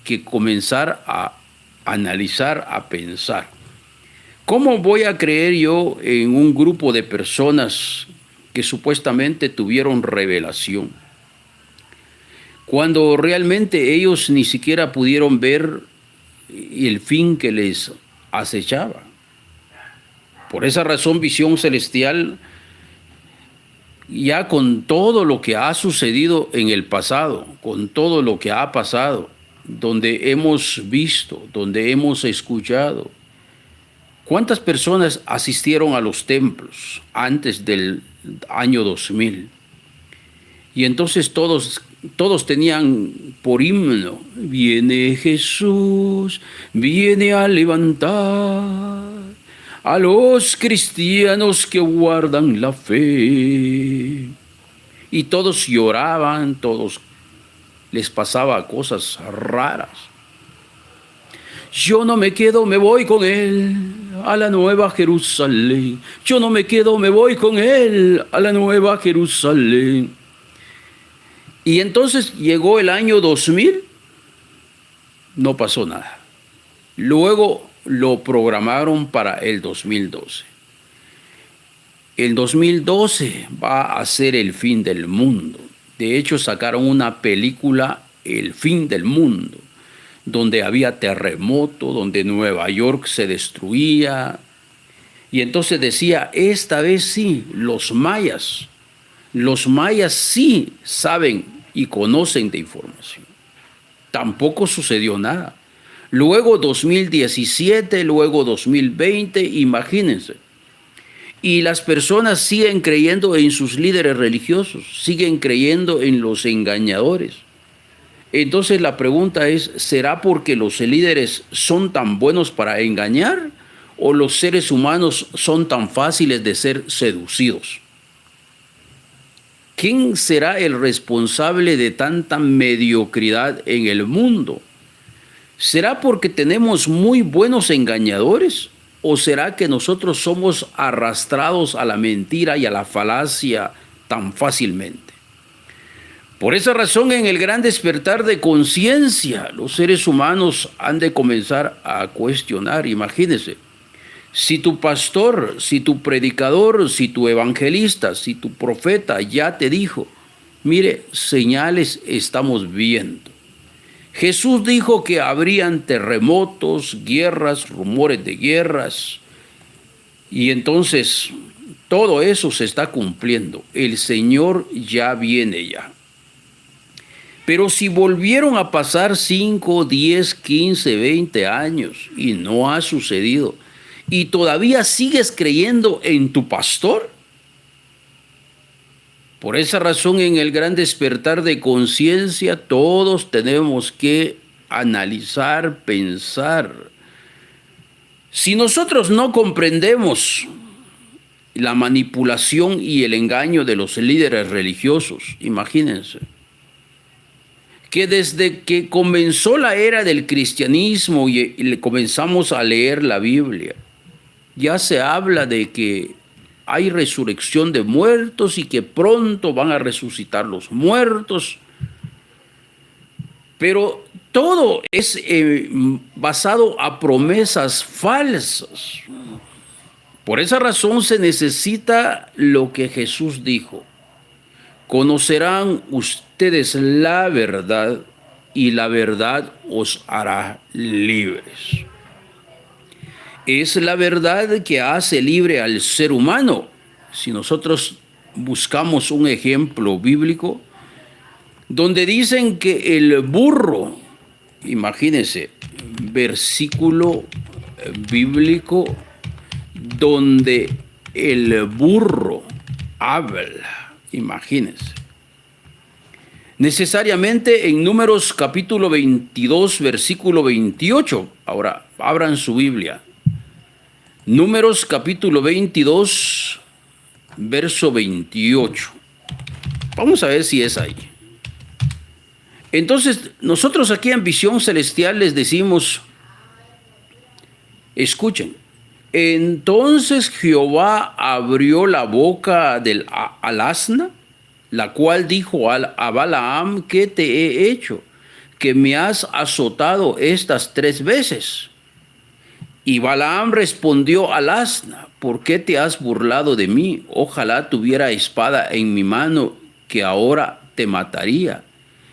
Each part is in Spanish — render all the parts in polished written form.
que comenzar a analizar, a pensar. ¿Cómo voy a creer yo en un grupo de personas que supuestamente tuvieron revelación, cuando realmente ellos ni siquiera pudieron ver el fin que les acechaba? Por esa razón, Visión Celestial, ya con todo lo que ha sucedido en el pasado, con todo lo que ha pasado, donde hemos visto, donde hemos escuchado, ¿cuántas personas asistieron a los templos antes del año 2000? Y entonces todos tenían por himno: viene Jesús, viene a levantar a los cristianos que guardan la fe. Y todos lloraban, todos les pasaba cosas raras. Yo no me quedo, me voy con él a la nueva Jerusalén. Yo no me quedo, me voy con él a la nueva Jerusalén. Y entonces llegó el año 2000, no pasó nada. Luego lo programaron para el 2012. El 2012 va a ser el fin del mundo. De hecho, sacaron una película, El fin del mundo, donde había terremoto, donde Nueva York se destruía. Y entonces decía, esta vez sí, los mayas sí saben y conocen de información. Tampoco sucedió nada. Luego 2017, luego 2020, imagínense. Y las personas siguen creyendo en sus líderes religiosos, siguen creyendo en los engañadores. Entonces la pregunta es, ¿será porque los líderes son tan buenos para engañar o los seres humanos son tan fáciles de ser seducidos? ¿Quién será el responsable de tanta mediocridad en el mundo? ¿Será porque tenemos muy buenos engañadores? ¿O será que nosotros somos arrastrados a la mentira y a la falacia tan fácilmente? Por esa razón, en el gran despertar de conciencia, los seres humanos han de comenzar a cuestionar. Imagínense, si tu pastor, si tu predicador, si tu evangelista, si tu profeta ya te dijo, mire, señales estamos viendo. Jesús dijo que habrían terremotos, guerras, rumores de guerras, y entonces todo eso se está cumpliendo. El Señor ya viene ya. Pero si volvieron a pasar 5, 10, 15, 20 años y no ha sucedido, y todavía sigues creyendo en tu pastor, por esa razón, en el gran despertar de conciencia, todos tenemos que analizar, pensar. Si nosotros no comprendemos la manipulación y el engaño de los líderes religiosos, imagínense, que desde que comenzó la era del cristianismo y comenzamos a leer la Biblia, ya se habla de que hay resurrección de muertos y que pronto van a resucitar los muertos. Pero todo es basado a promesas falsas. Por esa razón se necesita lo que Jesús dijo. Conocerán ustedes la verdad y la verdad os hará libres. Es la verdad que hace libre al ser humano. Si nosotros buscamos un ejemplo bíblico, donde dicen que el burro, imagínense, versículo bíblico, donde el burro habla, imagínense. Necesariamente en Números capítulo 22, versículo 28. Ahora, abran su Biblia. Números capítulo 22, verso 28. Vamos a ver si es ahí. Entonces, nosotros aquí en Visión Celestial les decimos, escuchen, entonces Jehová abrió la boca al asna, la cual dijo a Balaam, ¿qué te he hecho? que me has azotado estas 3 veces? Y Balaam respondió al asna: ¿por qué te has burlado de mí? Ojalá tuviera espada en mi mano, que ahora te mataría.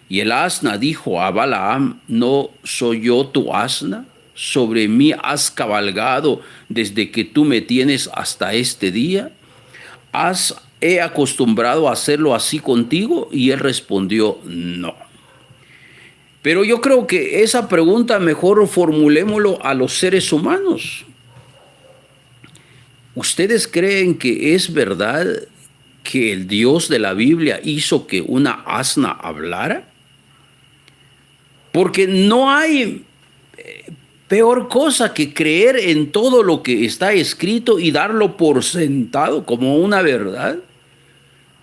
Y el asna dijo a Balaam: ¿no soy yo tu asna? ¿Sobre mí has cabalgado desde que tú me tienes hasta este día? ¿He acostumbrado a hacerlo así contigo? Y él respondió: no. Pero yo creo que esa pregunta mejor formulémoslo a los seres humanos. ¿Ustedes creen que es verdad que el Dios de la Biblia hizo que una asna hablara? Porque no hay peor cosa que creer en todo lo que está escrito y darlo por sentado como una verdad,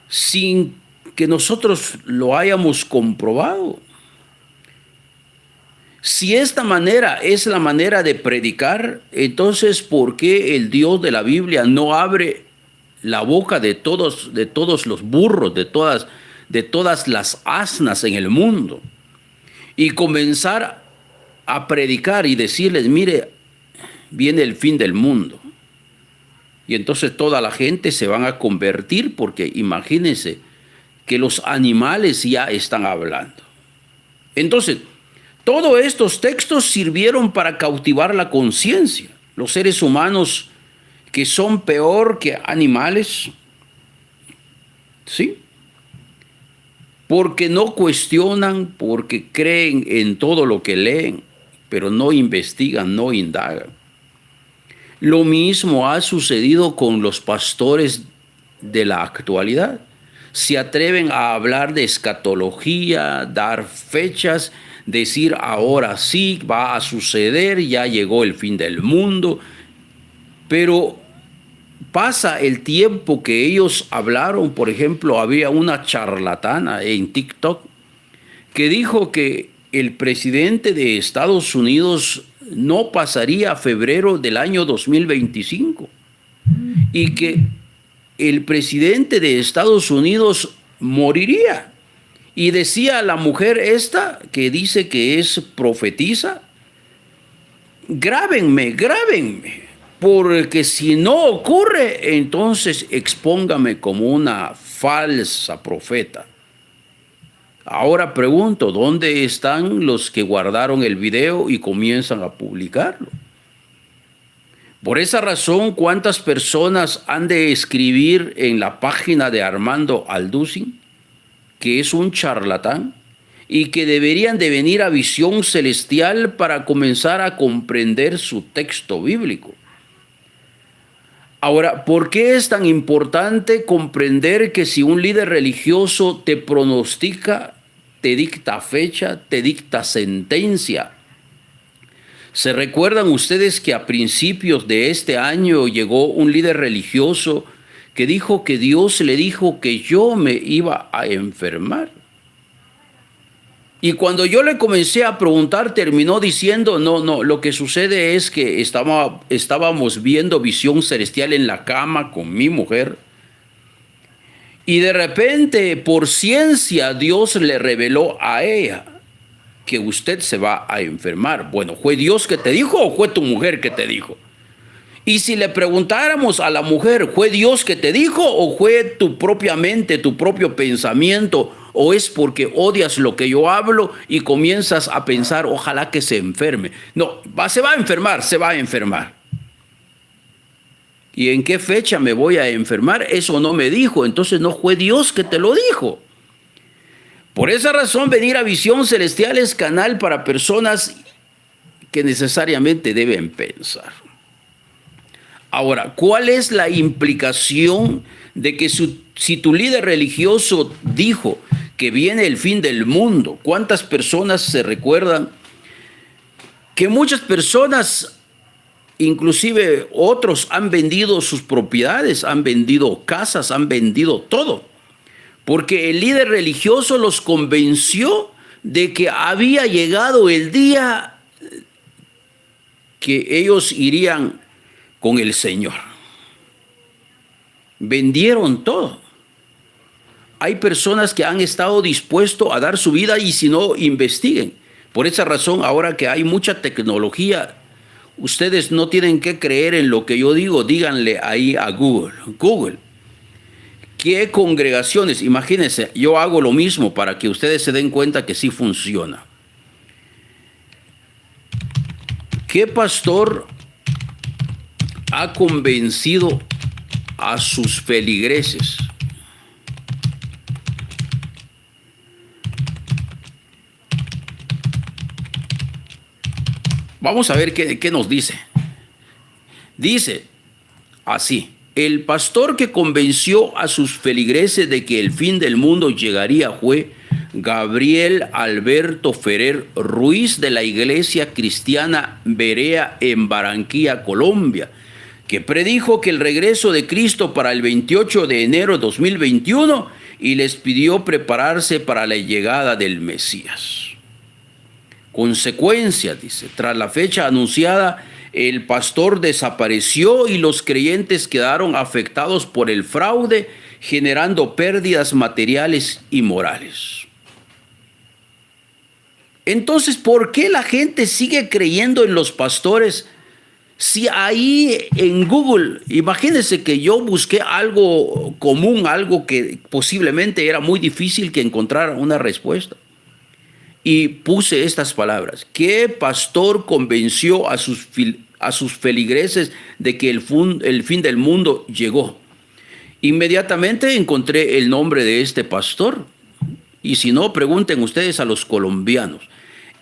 sin que nosotros lo hayamos comprobado. Si esta manera es la manera de predicar, entonces ¿por qué el Dios de la Biblia no abre la boca de todos los burros, de todas las asnas en el mundo, y comenzar a predicar y decirles: mire, viene el fin del mundo? Y entonces toda la gente se van a convertir, porque imagínense que los animales ya están hablando. Entonces, todos estos textos sirvieron para cautivar la conciencia. Los seres humanos, que son peor que animales, ¿sí? Porque no cuestionan, porque creen en todo lo que leen, pero no investigan, no indagan. Lo mismo ha sucedido con los pastores de la actualidad. Se atreven a hablar de escatología, dar fechas, decir ahora sí va a suceder, ya llegó el fin del mundo, pero pasa el tiempo que ellos hablaron. Por ejemplo, había una charlatana en TikTok que dijo que el presidente de Estados Unidos no pasaría a febrero del año 2025 y que el presidente de Estados Unidos moriría. Y decía la mujer esta, que dice que es profetisa: grábenme, porque si no ocurre, entonces expóngame como una falsa profeta. Ahora pregunto, ¿dónde están los que guardaron el video y comienzan a publicarlo? Por esa razón, ¿cuántas personas han de escribir en la página de Armando Alducin que es un charlatán y que deberían de venir a Visión Celestial para comenzar a comprender su texto bíblico? Ahora, ¿por qué es tan importante comprender que si un líder religioso te pronostica, te dicta fecha, te dicta sentencia? ¿Se recuerdan ustedes que a principios de este año llegó un líder religioso que dijo que Dios le dijo que yo me iba a enfermar? Y cuando yo le comencé a preguntar, terminó diciendo: no, lo que sucede es que estábamos viendo Visión Celestial en la cama con mi mujer, y de repente, por ciencia, Dios le reveló a ella que usted se va a enfermar. Bueno, ¿fue Dios que te dijo o fue tu mujer que te dijo? Y si le preguntáramos a la mujer: ¿fue Dios que te dijo o fue tu propia mente, tu propio pensamiento, o es porque odias lo que yo hablo y comienzas a pensar ojalá que se enferme? No, se va a enfermar. ¿Y en qué fecha me voy a enfermar? Eso no me dijo, entonces no fue Dios que te lo dijo. Por esa razón, venir a Visión Celestial es canal para personas que necesariamente deben pensar. Ahora, ¿cuál es la implicación de que si tu líder religioso dijo que viene el fin del mundo? ¿Cuántas personas se recuerdan que muchas personas, inclusive otros, han vendido sus propiedades, han vendido casas, han vendido todo? Porque el líder religioso los convenció de que había llegado el día que ellos irían con el Señor. Vendieron todo. Hay personas que han estado dispuestos a dar su vida, y si no, investiguen. Por esa razón, ahora que hay mucha tecnología, ustedes no tienen que creer en lo que yo digo, díganle ahí a Google. Google, ¿qué congregaciones? Imagínense, yo hago lo mismo para que ustedes se den cuenta que sí funciona. ¿Qué pastor ha convencido a sus feligreses? Vamos a ver qué nos dice. Dice así: el pastor que convenció a sus feligreses de que el fin del mundo llegaría fue Gabriel Alberto Ferrer Ruiz, de la Iglesia Cristiana Berea en Barranquilla, Colombia, que predijo que el regreso de Cristo para el 28 de enero de 2021 y les pidió prepararse para la llegada del Mesías. Consecuencias, dice: tras la fecha anunciada, el pastor desapareció y los creyentes quedaron afectados por el fraude, generando pérdidas materiales y morales. Entonces, ¿por qué la gente sigue creyendo en los pastores? Si ahí en Google, imagínense que yo busqué algo común, algo que posiblemente era muy difícil que encontrara una respuesta. Y puse estas palabras: ¿qué pastor convenció a sus feligreses de que el fin del mundo llegó? Inmediatamente encontré el nombre de este pastor. Y si no, pregunten ustedes a los colombianos.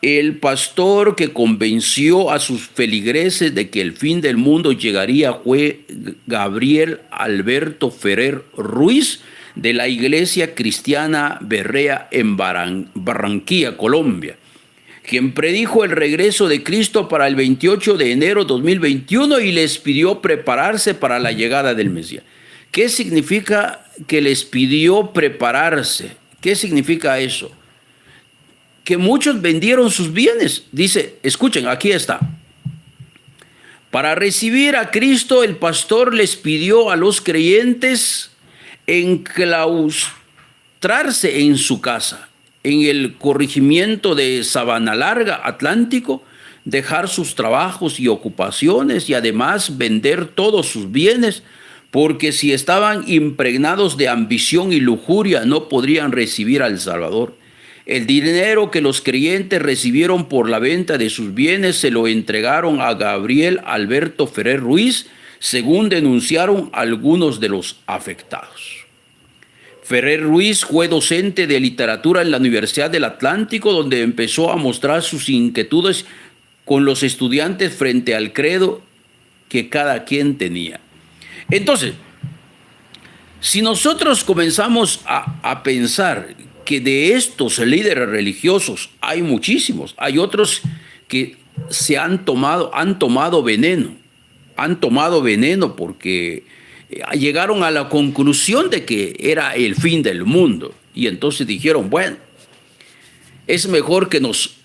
El pastor que convenció a sus feligreses de que el fin del mundo llegaría fue Gabriel Alberto Ferrer Ruiz, de la Iglesia Cristiana Berea en Barranquilla, Colombia, quien predijo el regreso de Cristo para el 28 de enero de 2021 y les pidió prepararse para la llegada del Mesías. ¿Qué significa que les pidió prepararse? ¿Qué significa eso? Que muchos vendieron sus bienes. Dice, escuchen, aquí está. Para recibir a Cristo, el pastor les pidió a los creyentes enclaustrarse en su casa, en el corregimiento de Sabana Larga, Atlántico, dejar sus trabajos y ocupaciones y además vender todos sus bienes, porque si estaban impregnados de ambición y lujuria no podrían recibir al Salvador. El dinero que los creyentes recibieron por la venta de sus bienes se lo entregaron a Gabriel Alberto Ferrer Ruiz, según denunciaron algunos de los afectados. Ferrer Ruiz fue docente de literatura en la Universidad del Atlántico, donde empezó a mostrar sus inquietudes con los estudiantes frente al credo que cada quien tenía. Entonces, si nosotros comenzamos a pensar que de estos líderes religiosos hay muchísimos, hay otros que han tomado veneno porque llegaron a la conclusión de que era el fin del mundo y entonces dijeron, bueno, es mejor que nos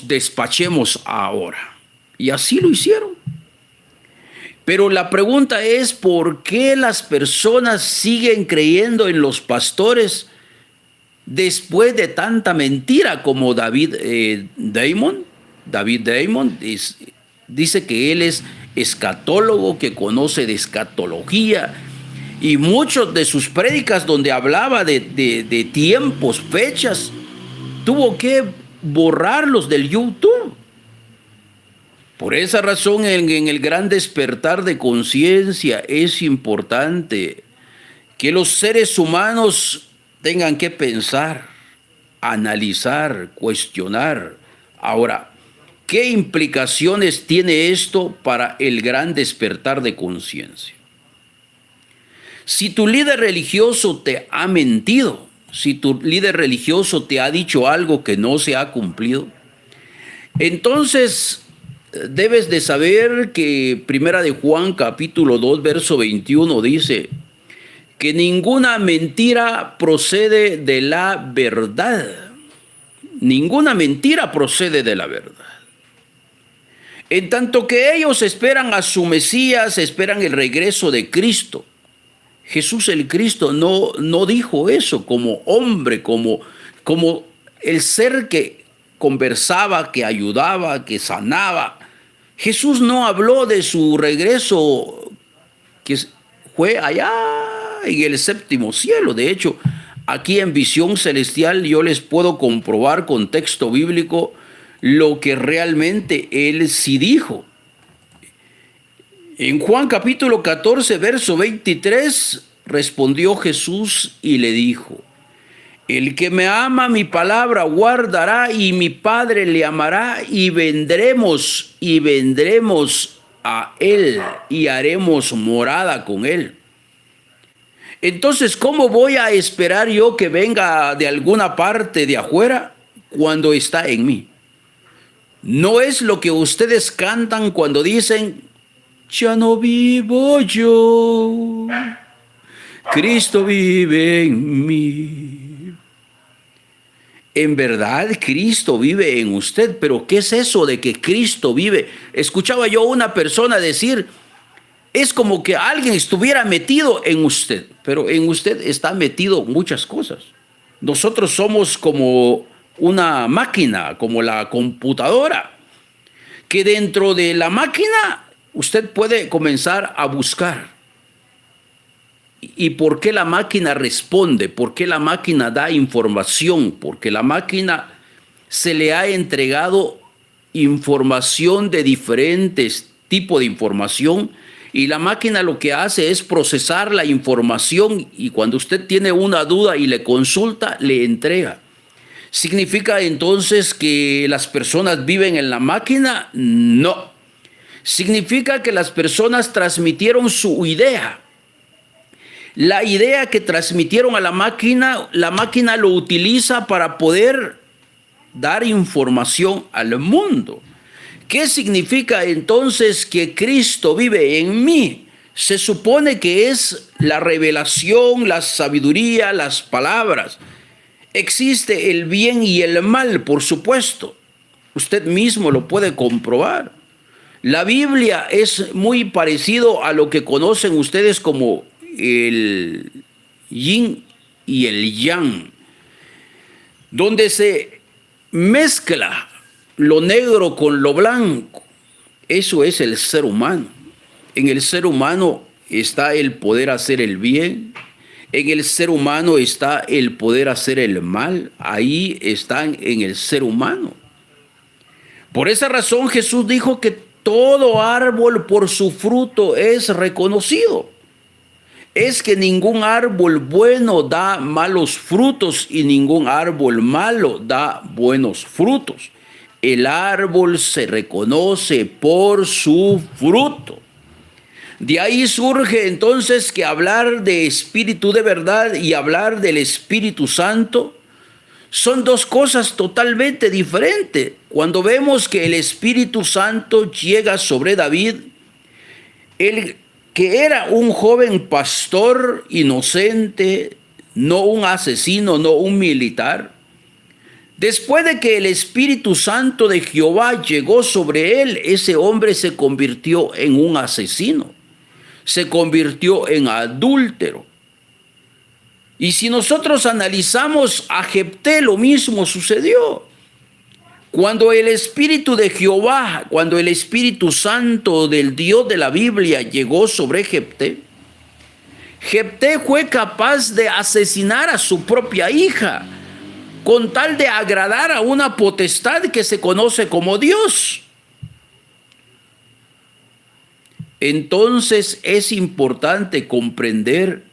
despachemos ahora, y así lo hicieron. Pero la pregunta es, ¿por qué las personas siguen creyendo en los pastores después de tanta mentira? Como David Damon dice que él es escatólogo, que conoce de escatología, y muchos de sus prédicas donde hablaba de tiempos, fechas, tuvo que borrarlos del YouTube. Por esa razón, en el gran despertar de conciencia es importante que los seres humanos tengan que pensar, analizar, cuestionar. Ahora, ¿qué implicaciones tiene esto para el gran despertar de conciencia? Si tu líder religioso te ha mentido, si tu líder religioso te ha dicho algo que no se ha cumplido, entonces debes de saber que Primera de Juan capítulo 2 verso 21 dice que ninguna mentira procede de la verdad. Ninguna mentira procede de la verdad. En tanto que ellos esperan a su Mesías, esperan el regreso de Cristo. Jesús el Cristo no dijo eso como hombre, como el ser que conversaba, que ayudaba, que sanaba. Jesús no habló de su regreso, que fue allá en el séptimo cielo. De hecho, aquí en Visión Celestial yo les puedo comprobar con texto bíblico lo que realmente él sí dijo. En Juan capítulo 14, verso 23, respondió Jesús y le dijo: el que me ama mi palabra guardará, y mi Padre le amará, y vendremos a él y haremos morada con él. Entonces, ¿cómo voy a esperar yo que venga de alguna parte de afuera cuando está en mí? No es lo que ustedes cantan cuando dicen: ya no vivo yo, Cristo vive en mí. En verdad, Cristo vive en usted, pero ¿qué es eso de que Cristo vive? Escuchaba yo a una persona decir: es como que alguien estuviera metido en usted, pero en usted está metido muchas cosas. Nosotros somos como una máquina, como la computadora, que dentro de la máquina usted puede comenzar a buscar. ¿Y por qué la máquina responde? ¿Por qué la máquina da información? Porque la máquina se le ha entregado información de diferentes tipos de información, y la máquina lo que hace es procesar la información, y cuando usted tiene una duda y le consulta, le entrega. ¿Significa entonces que las personas viven en la máquina? No. Significa que las personas transmitieron su idea. La idea que transmitieron a la máquina lo utiliza para poder dar información al mundo. ¿Qué significa entonces que Cristo vive en mí? Se supone que es la revelación, la sabiduría, las palabras. Existe el bien y el mal, por supuesto. Usted mismo lo puede comprobar. La Biblia es muy parecido a lo que conocen ustedes como el yin y el yang, donde se mezcla lo negro con lo blanco. Eso es el ser humano. En el ser humano está el poder hacer el bien, en el ser humano está el poder hacer el mal. Ahí están en el ser humano. Por esa razón Jesús dijo que todo árbol por su fruto es reconocido. Es que ningún árbol bueno da malos frutos y ningún árbol malo da buenos frutos. El árbol se reconoce por su fruto. De ahí surge entonces que hablar de espíritu de verdad y hablar del Espíritu Santo son dos cosas totalmente diferentes. Cuando vemos que el Espíritu Santo llega sobre David, él, que era un joven pastor inocente, no un asesino, no un militar, después de que el Espíritu Santo de Jehová llegó sobre él, ese hombre se convirtió en un asesino, se convirtió en adúltero. Y si nosotros analizamos a Jefté, lo mismo sucedió. Cuando el Espíritu de Jehová, cuando el Espíritu Santo del Dios de la Biblia llegó sobre Jefté, Jefté fue capaz de asesinar a su propia hija con tal de agradar a una potestad que se conoce como Dios. Entonces es importante comprender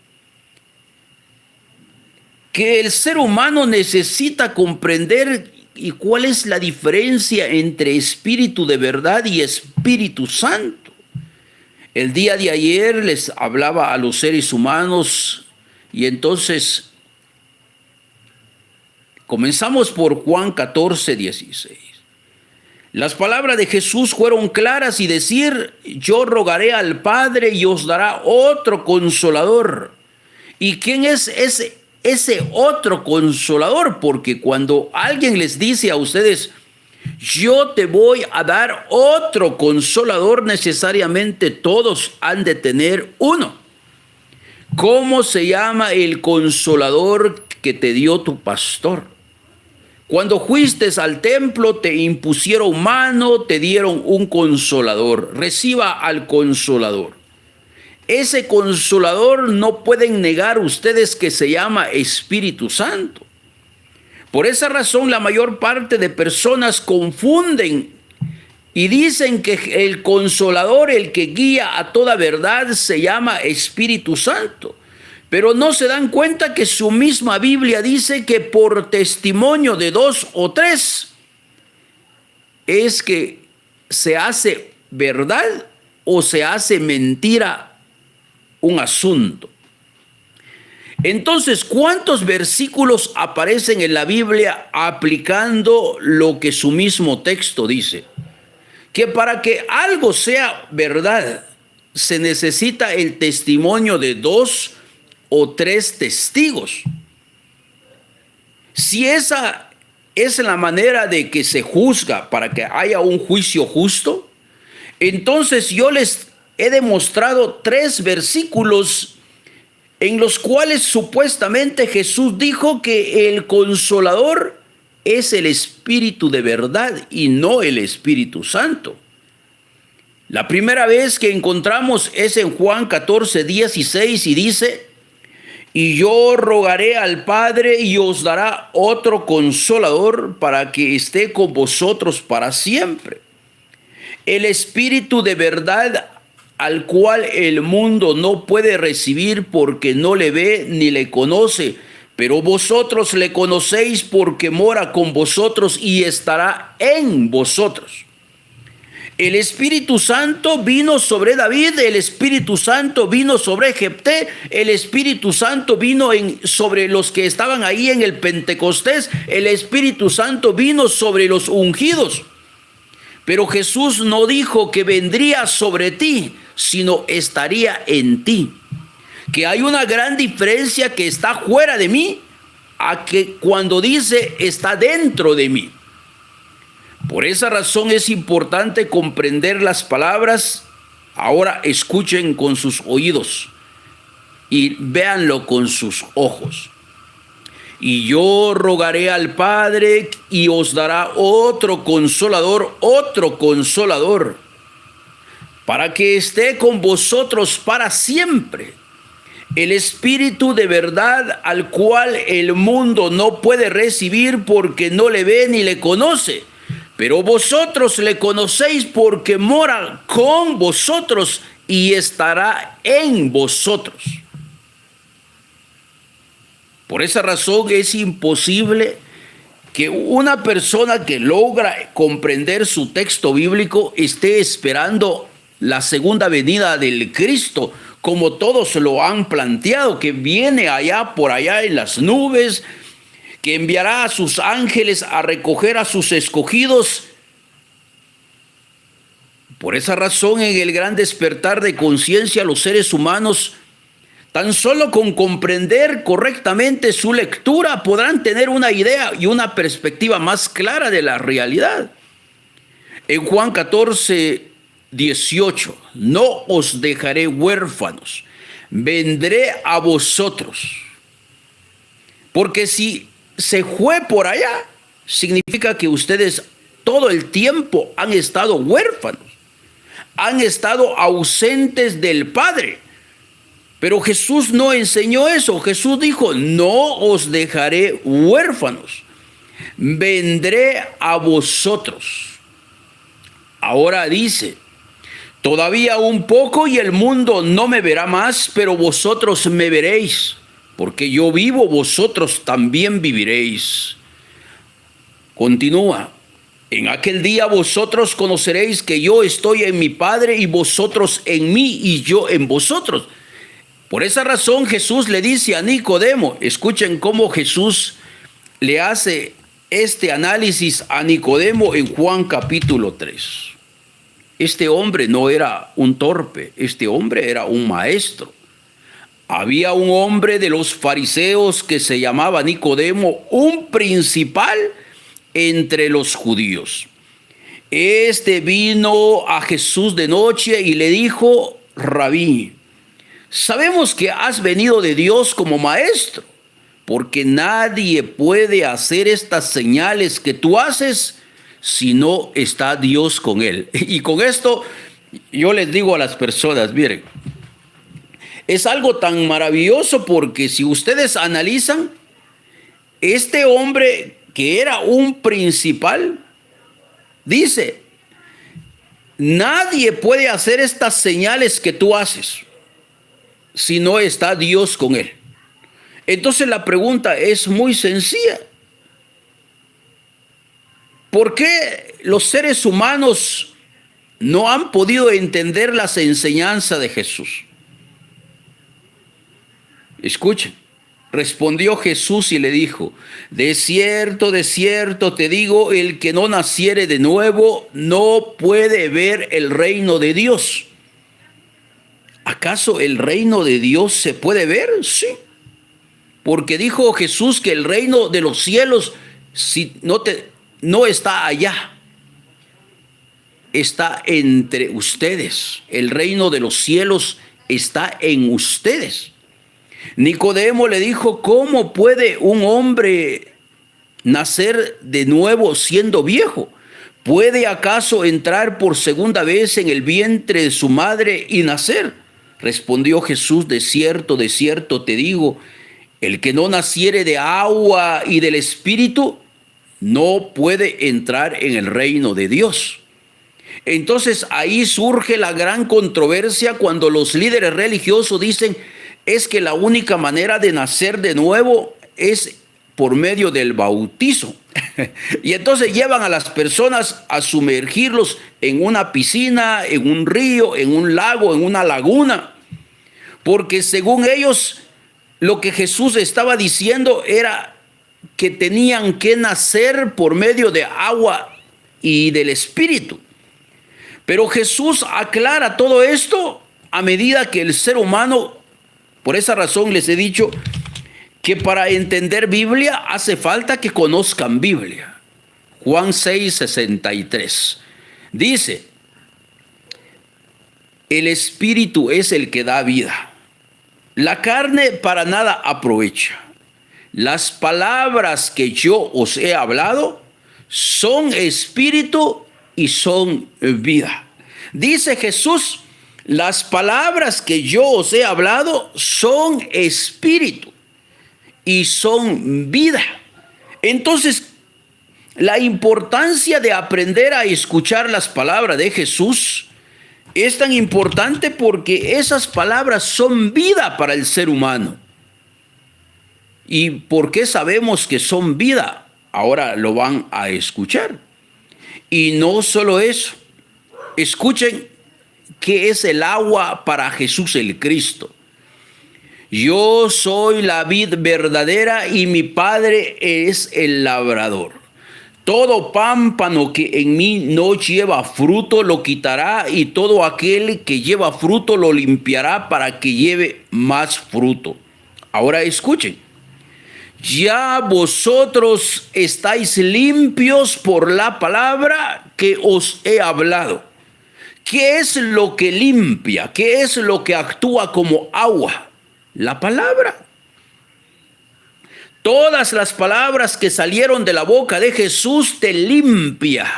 que el ser humano necesita comprender y cuál es la diferencia entre espíritu de verdad y Espíritu Santo. El día de ayer les hablaba a los seres humanos y entonces comenzamos por Juan 14, 16. Las palabras de Jesús fueron claras y decir: yo rogaré al Padre y os dará otro consolador. ¿Y quién es ese otro consolador? Porque cuando alguien les dice a ustedes: yo te voy a dar otro consolador, necesariamente todos han de tener uno. ¿Cómo se llama el consolador que te dio tu pastor? Cuando fuiste al templo te impusieron mano, te dieron un consolador. Reciba al consolador. Ese consolador no pueden negar ustedes que se llama Espíritu Santo. Por esa razón la mayor parte de personas confunden y dicen que el consolador, el que guía a toda verdad, se llama Espíritu Santo. Pero no se dan cuenta que su misma Biblia dice que por testimonio de 2 o 3 es que se hace verdad o se hace mentira un asunto. Entonces, ¿cuántos versículos aparecen en la Biblia aplicando lo que su mismo texto dice? Que para que algo sea verdad, se necesita el testimonio de 2 o 3 testigos. Si esa es la manera de que se juzga para que haya un juicio justo, entonces yo les he demostrado 3 versículos en los cuales supuestamente Jesús dijo que el consolador es el Espíritu de verdad y no el Espíritu Santo. La primera vez que encontramos es en Juan 14:16 y dice: y yo rogaré al Padre y os dará otro consolador para que esté con vosotros para siempre. El Espíritu de verdad, al cual el mundo no puede recibir porque no le ve ni le conoce, pero vosotros le conocéis porque mora con vosotros y estará en vosotros. El Espíritu Santo vino sobre David, el Espíritu Santo vino sobre Jefté, el Espíritu Santo vino sobre los que estaban ahí en el Pentecostés, el Espíritu Santo vino sobre los ungidos. Pero Jesús no dijo que vendría sobre ti, sino estaría en ti. Que hay una gran diferencia que está fuera de mí a que cuando dice está dentro de mí. Por esa razón es importante comprender las palabras. Ahora escuchen con sus oídos y véanlo con sus ojos. Y yo rogaré al Padre y os dará otro consolador, para que esté con vosotros para siempre. El Espíritu de verdad, al cual el mundo no puede recibir porque no le ve ni le conoce. Pero vosotros le conocéis porque mora con vosotros y estará en vosotros. Por esa razón es imposible que una persona que logra comprender su texto bíblico esté esperando la segunda venida del Cristo, como todos lo han planteado, que viene allá por allá en las nubes, que enviará a sus ángeles a recoger a sus escogidos. Por esa razón, en el gran despertar de conciencia, los seres humanos, tan solo con comprender correctamente su lectura, podrán tener una idea y una perspectiva más clara de la realidad. En Juan 14:18, no os dejaré huérfanos, vendré a vosotros. Porque si se fue por allá, significa que ustedes todo el tiempo han estado huérfanos, han estado ausentes del Padre. Pero Jesús no enseñó eso. Jesús dijo: no os dejaré huérfanos, vendré a vosotros. Ahora dice: todavía un poco y el mundo no me verá más, pero vosotros me veréis. Porque yo vivo, vosotros también viviréis. Continúa: en aquel día vosotros conoceréis que yo estoy en mi Padre y vosotros en mí y yo en vosotros. Por esa razón Jesús le dice a Nicodemo, escuchen cómo Jesús le hace este análisis a Nicodemo en Juan capítulo 3. Este hombre no era un torpe, este hombre era un maestro. Había un hombre de los fariseos que se llamaba Nicodemo, un principal entre los judíos. Este vino a Jesús de noche y le dijo: Rabí, sabemos que has venido de Dios como maestro, porque nadie puede hacer estas señales que tú haces si no está Dios con él. Y con esto yo les digo a las personas, miren, es algo tan maravilloso porque si ustedes analizan, este hombre que era un principal, dice, nadie puede hacer estas señales que tú haces si no está Dios con él. Entonces la pregunta es muy sencilla. ¿Por qué los seres humanos no han podido entender las enseñanzas de Jesús? Escuchen, respondió Jesús y le dijo, de cierto te digo, el que no naciere de nuevo no puede ver el reino de Dios. ¿Acaso el reino de Dios se puede ver? Sí. Porque dijo Jesús que el reino de los cielos no está allá. Está entre ustedes. El reino de los cielos está en ustedes. Nicodemo le dijo, ¿cómo puede un hombre nacer de nuevo siendo viejo? ¿Puede acaso entrar por segunda vez en el vientre de su madre y nacer? Respondió Jesús, de cierto te digo, el que no naciere de agua y del Espíritu no puede entrar en el reino de Dios. Entonces ahí surge la gran controversia cuando los líderes religiosos dicen, es que la única manera de nacer de nuevo es por medio del bautizo. Y entonces llevan a las personas a sumergirlos en una piscina, en un río, en un lago, en una laguna. Porque según ellos, lo que Jesús estaba diciendo era que tenían que nacer por medio de agua y del Espíritu. Pero Jesús aclara todo esto a medida que el ser humano, por esa razón les he dicho que para entender Biblia hace falta que conozcan Biblia. Juan 6:63 dice, el Espíritu es el que da vida. La carne para nada aprovecha. Las palabras que yo os he hablado son espíritu y son vida. Dice Jesús, las palabras que yo os he hablado son espíritu y son vida. Entonces, la importancia de aprender a escuchar las palabras de Jesús es tan importante porque esas palabras son vida para el ser humano. ¿Y por qué sabemos que son vida? Ahora lo van a escuchar. Y no solo eso. Escuchen qué es el agua para Jesús el Cristo. Yo soy la vid verdadera y mi Padre es el labrador. Todo pámpano que en mí no lleva fruto lo quitará, y todo aquel que lleva fruto lo limpiará para que lleve más fruto. Ahora escuchen. Ya vosotros estáis limpios por la palabra que os he hablado. ¿Qué es lo que limpia? ¿Qué es lo que actúa como agua? La palabra. Todas las palabras que salieron de la boca de Jesús te limpia.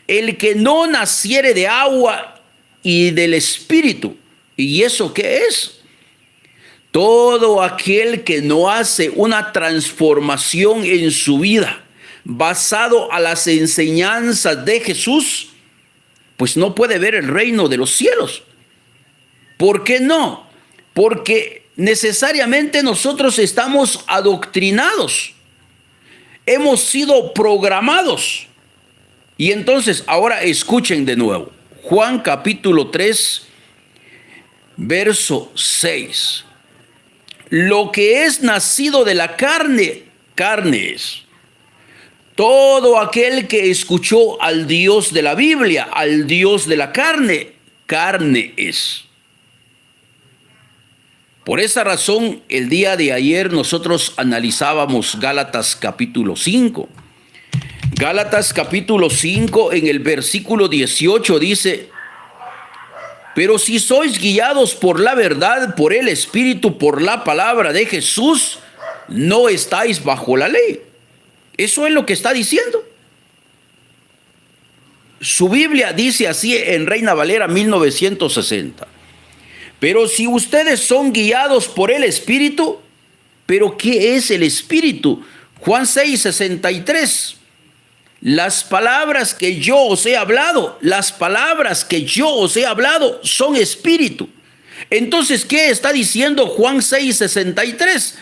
El que no naciere de agua y del Espíritu. ¿Y eso qué es? Todo aquel que no hace una transformación en su vida basado a las enseñanzas de Jesús, pues no puede ver el reino de los cielos. ¿Por qué no? Porque necesariamente nosotros estamos adoctrinados, hemos sido programados. Y entonces ahora escuchen de nuevo, Juan capítulo 3, verso 6. Lo que es nacido de la carne, carne es. Todo aquel que escuchó al Dios de la Biblia, al Dios de la carne, carne es. Por esa razón, el día de ayer nosotros analizábamos Gálatas capítulo 5. Gálatas capítulo 5 en el versículo 18 dice, pero si sois guiados por la verdad, por el Espíritu, por la palabra de Jesús, no estáis bajo la ley. Eso es lo que está diciendo. Su Biblia dice así en Reina Valera 1960. Pero si ustedes son guiados por el Espíritu, ¿pero qué es el Espíritu? Juan 6:63. Las palabras que yo os he hablado, las palabras que yo os he hablado son Espíritu. Entonces, ¿qué está diciendo Juan 6:63?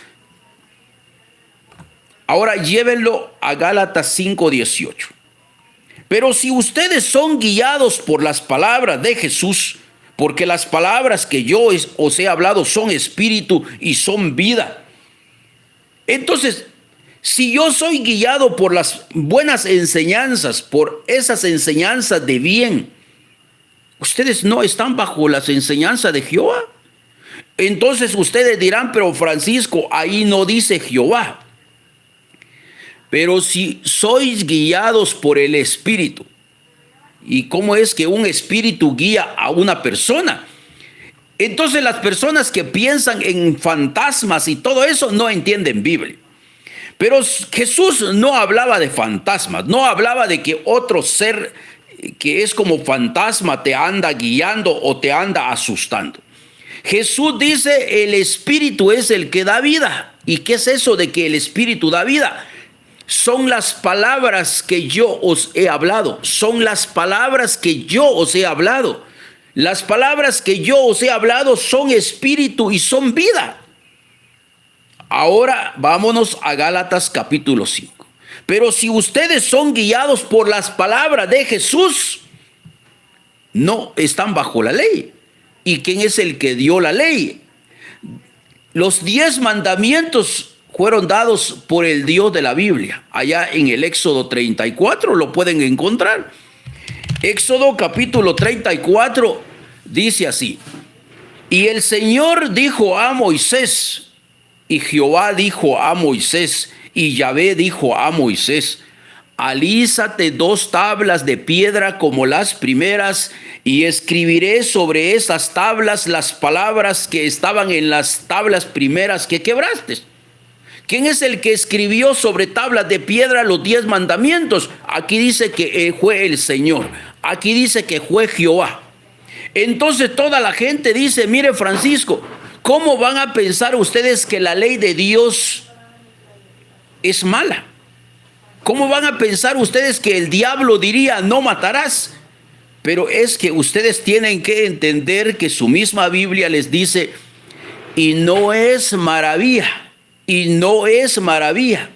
Ahora llévenlo a Gálatas 5:18. Pero si ustedes son guiados por las palabras de Jesús, porque las palabras que yo os he hablado son espíritu y son vida. Entonces, si yo soy guiado por las buenas enseñanzas, por esas enseñanzas de bien, ¿ustedes no están bajo las enseñanzas de Jehová? Entonces ustedes dirán, pero Francisco, ahí no dice Jehová. Pero si sois guiados por el Espíritu, ¿y cómo es que un espíritu guía a una persona? Entonces las personas que piensan en fantasmas y todo eso no entienden Biblia. Pero Jesús no hablaba de fantasmas, no hablaba de que otro ser que es como fantasma te anda guiando o te anda asustando. Jesús dice, el Espíritu es el que da vida. ¿Y qué es eso de que el Espíritu da vida? Son las palabras que yo os he hablado. Son las palabras que yo os he hablado. Las palabras que yo os he hablado son espíritu y son vida. Ahora vámonos a Gálatas capítulo 5. Pero si ustedes son guiados por las palabras de Jesús, no están bajo la ley. ¿Y quién es el que dio la ley? Los 10 mandamientos fueron dados por el Dios de la Biblia. Allá en el Éxodo 34 lo pueden encontrar. Éxodo capítulo 34 dice así: y el Señor dijo a Moisés, y Jehová dijo a Moisés, y Yahvé dijo a Moisés: alízate 2 tablas de piedra como las primeras, y escribiré sobre esas tablas las palabras que estaban en las tablas primeras que quebraste. ¿Quién es el que escribió sobre tablas de piedra los 10 mandamientos? Aquí dice que fue el Señor. Aquí dice que fue Jehová. Entonces toda la gente dice, mire Francisco, ¿cómo van a pensar ustedes que la ley de Dios es mala? ¿Cómo van a pensar ustedes que el diablo diría no matarás? Pero es que ustedes tienen que entender que su misma Biblia les dice, y no es maravilla. Y no es maravilla,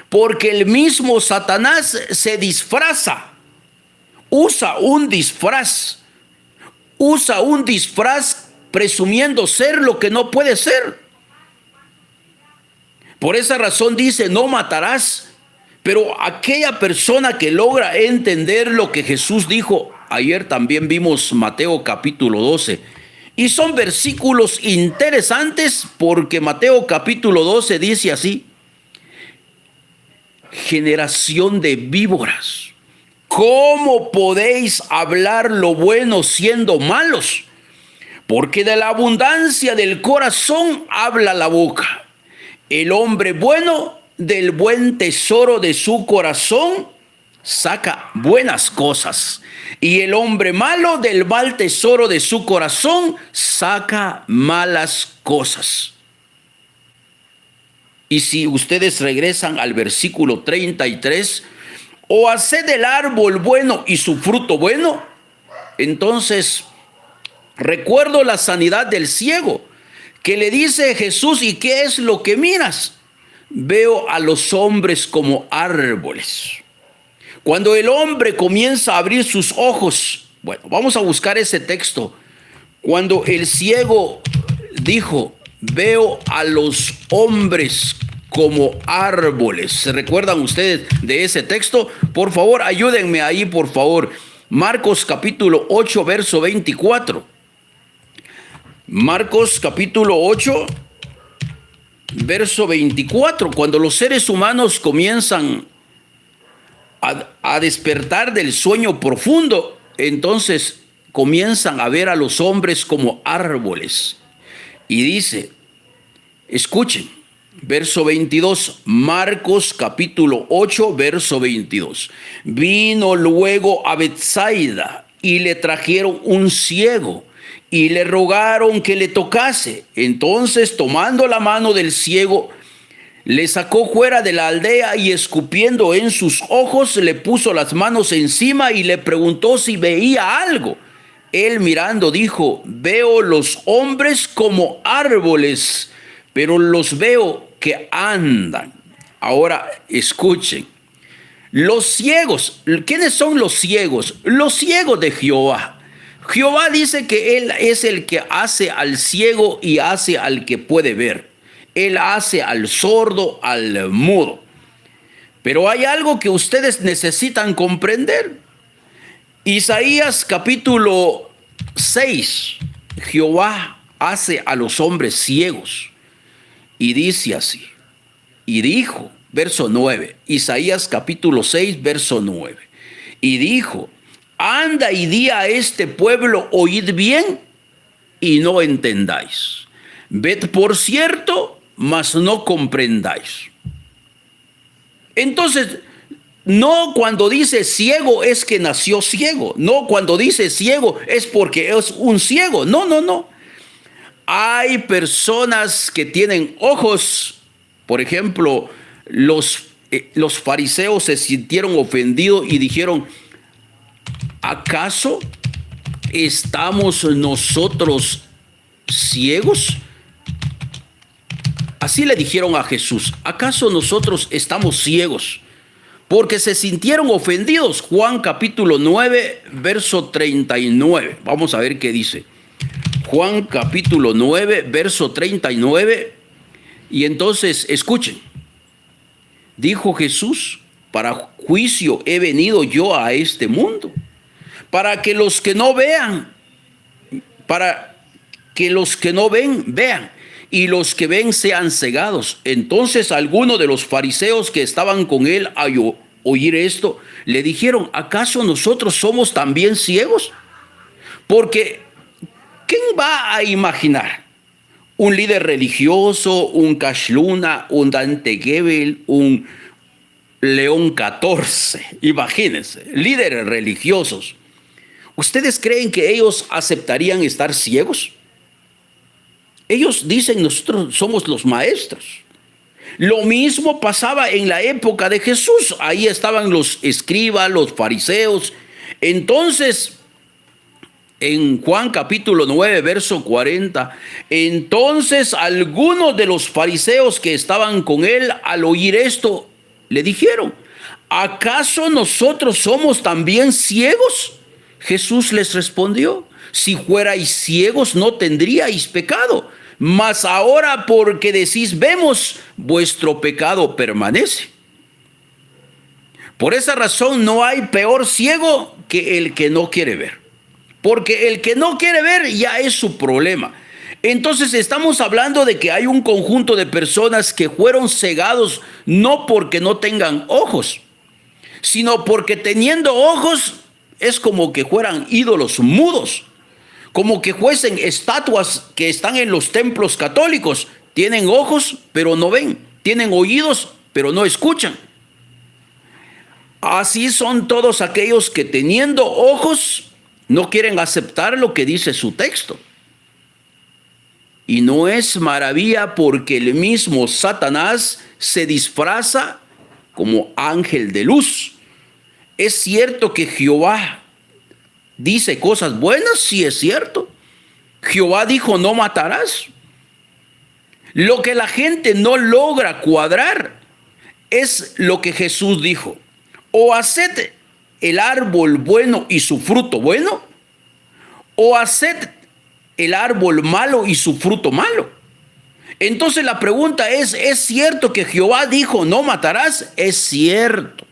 porque el mismo Satanás se disfraza, usa un disfraz presumiendo ser lo que no puede ser. Por esa razón dice, no matarás. Pero aquella persona que logra entender lo que Jesús dijo, ayer también vimos Mateo capítulo 12, y son versículos interesantes porque Mateo capítulo 12 dice así: generación de víboras, ¿cómo podéis hablar lo bueno siendo malos? Porque de la abundancia del corazón habla la boca. El hombre bueno del buen tesoro de su corazón saca buenas cosas, y el hombre malo del mal tesoro de su corazón saca malas cosas. Y si ustedes regresan al versículo 33, o haced el árbol bueno y su fruto bueno, entonces recuerdo la sanidad del ciego, que le dice Jesús, ¿y qué es lo que miras? Veo a los hombres como árboles. Cuando el hombre comienza a abrir sus ojos, bueno, vamos a buscar ese texto. Cuando el ciego dijo, veo a los hombres como árboles. ¿Se recuerdan ustedes de ese texto? Por favor, ayúdenme ahí, por favor. Marcos capítulo 8, verso 24. Marcos capítulo 8, verso 24. Cuando los seres humanos comienzan a despertar del sueño profundo, entonces comienzan a ver a los hombres como árboles. Y dice, escuchen, Verso 22, Marcos capítulo 8, verso 22. Vino luego a Betsaida y le trajeron un ciego y le rogaron que le tocase. Entonces, tomando la mano del ciego, le sacó fuera de la aldea y escupiendo en sus ojos, le puso las manos encima y le preguntó si veía algo. Él mirando dijo: veo los hombres como árboles, pero los veo que andan. Ahora escuchen. Los ciegos, ¿quiénes son los ciegos? Los ciegos de Jehová. Jehová dice que Él es el que hace al ciego y hace al que puede ver. Él hace al sordo, al mudo. Pero hay algo que ustedes necesitan comprender. Isaías capítulo 6. Jehová hace a los hombres ciegos. Y dice así. Y dijo, verso 9. Isaías capítulo 6, verso 9. Y dijo: anda y di a este pueblo, oíd bien y no entendáis. Ved por cierto, mas no comprendáis. Entonces, no cuando dice ciego es que nació ciego. No cuando dice ciego es porque es un ciego. No, no, no. Hay personas que tienen ojos. Por ejemplo, los fariseos se sintieron ofendidos y dijeron: ¿acaso estamos nosotros ciegos? Así le dijeron a Jesús: ¿acaso nosotros estamos ciegos? Porque se sintieron ofendidos. Juan capítulo 9, verso 39. Vamos a ver qué dice. Juan capítulo 9, verso 39. Y entonces, escuchen. Dijo Jesús: para juicio he venido yo a este mundo, para que los que no vean, para que los que no ven, vean, y los que ven sean cegados. Entonces algunos de los fariseos que estaban con él al oír esto, le dijeron: ¿acaso nosotros somos también ciegos? Porque ¿quién va a imaginar un líder religioso, un Cash Luna, un Dante Gebel, un León 14? Imagínense, líderes religiosos. ¿Ustedes creen que ellos aceptarían estar ciegos? Ellos dicen: nosotros somos los maestros. Lo mismo pasaba en la época de Jesús. Ahí estaban los escribas, los fariseos. Entonces, en Juan capítulo 9, verso 40, entonces algunos de los fariseos que estaban con él al oír esto, le dijeron: ¿acaso nosotros somos también ciegos? Jesús les respondió: si fuerais ciegos no tendríais pecado, mas ahora porque decís vemos, vuestro pecado permanece. Por esa razón no hay peor ciego que el que no quiere ver, porque el que no quiere ver ya es su problema. Entonces estamos hablando de que hay un conjunto de personas que fueron cegados no porque no tengan ojos, sino porque teniendo ojos es como que fueran ídolos mudos, como que fuesen estatuas que están en los templos católicos. Tienen ojos pero no ven, tienen oídos pero no escuchan. Así son todos aquellos que teniendo ojos no quieren aceptar lo que dice su texto. Y no es maravilla porque el mismo Satanás se disfraza como ángel de luz. Es cierto que Jehová dice cosas buenas, sí es cierto. Jehová dijo: no matarás. Lo que la gente no logra cuadrar es lo que Jesús dijo: o haced el árbol bueno y su fruto bueno, o haced el árbol malo y su fruto malo. Entonces la pregunta ¿es cierto que Jehová dijo no matarás? Es cierto.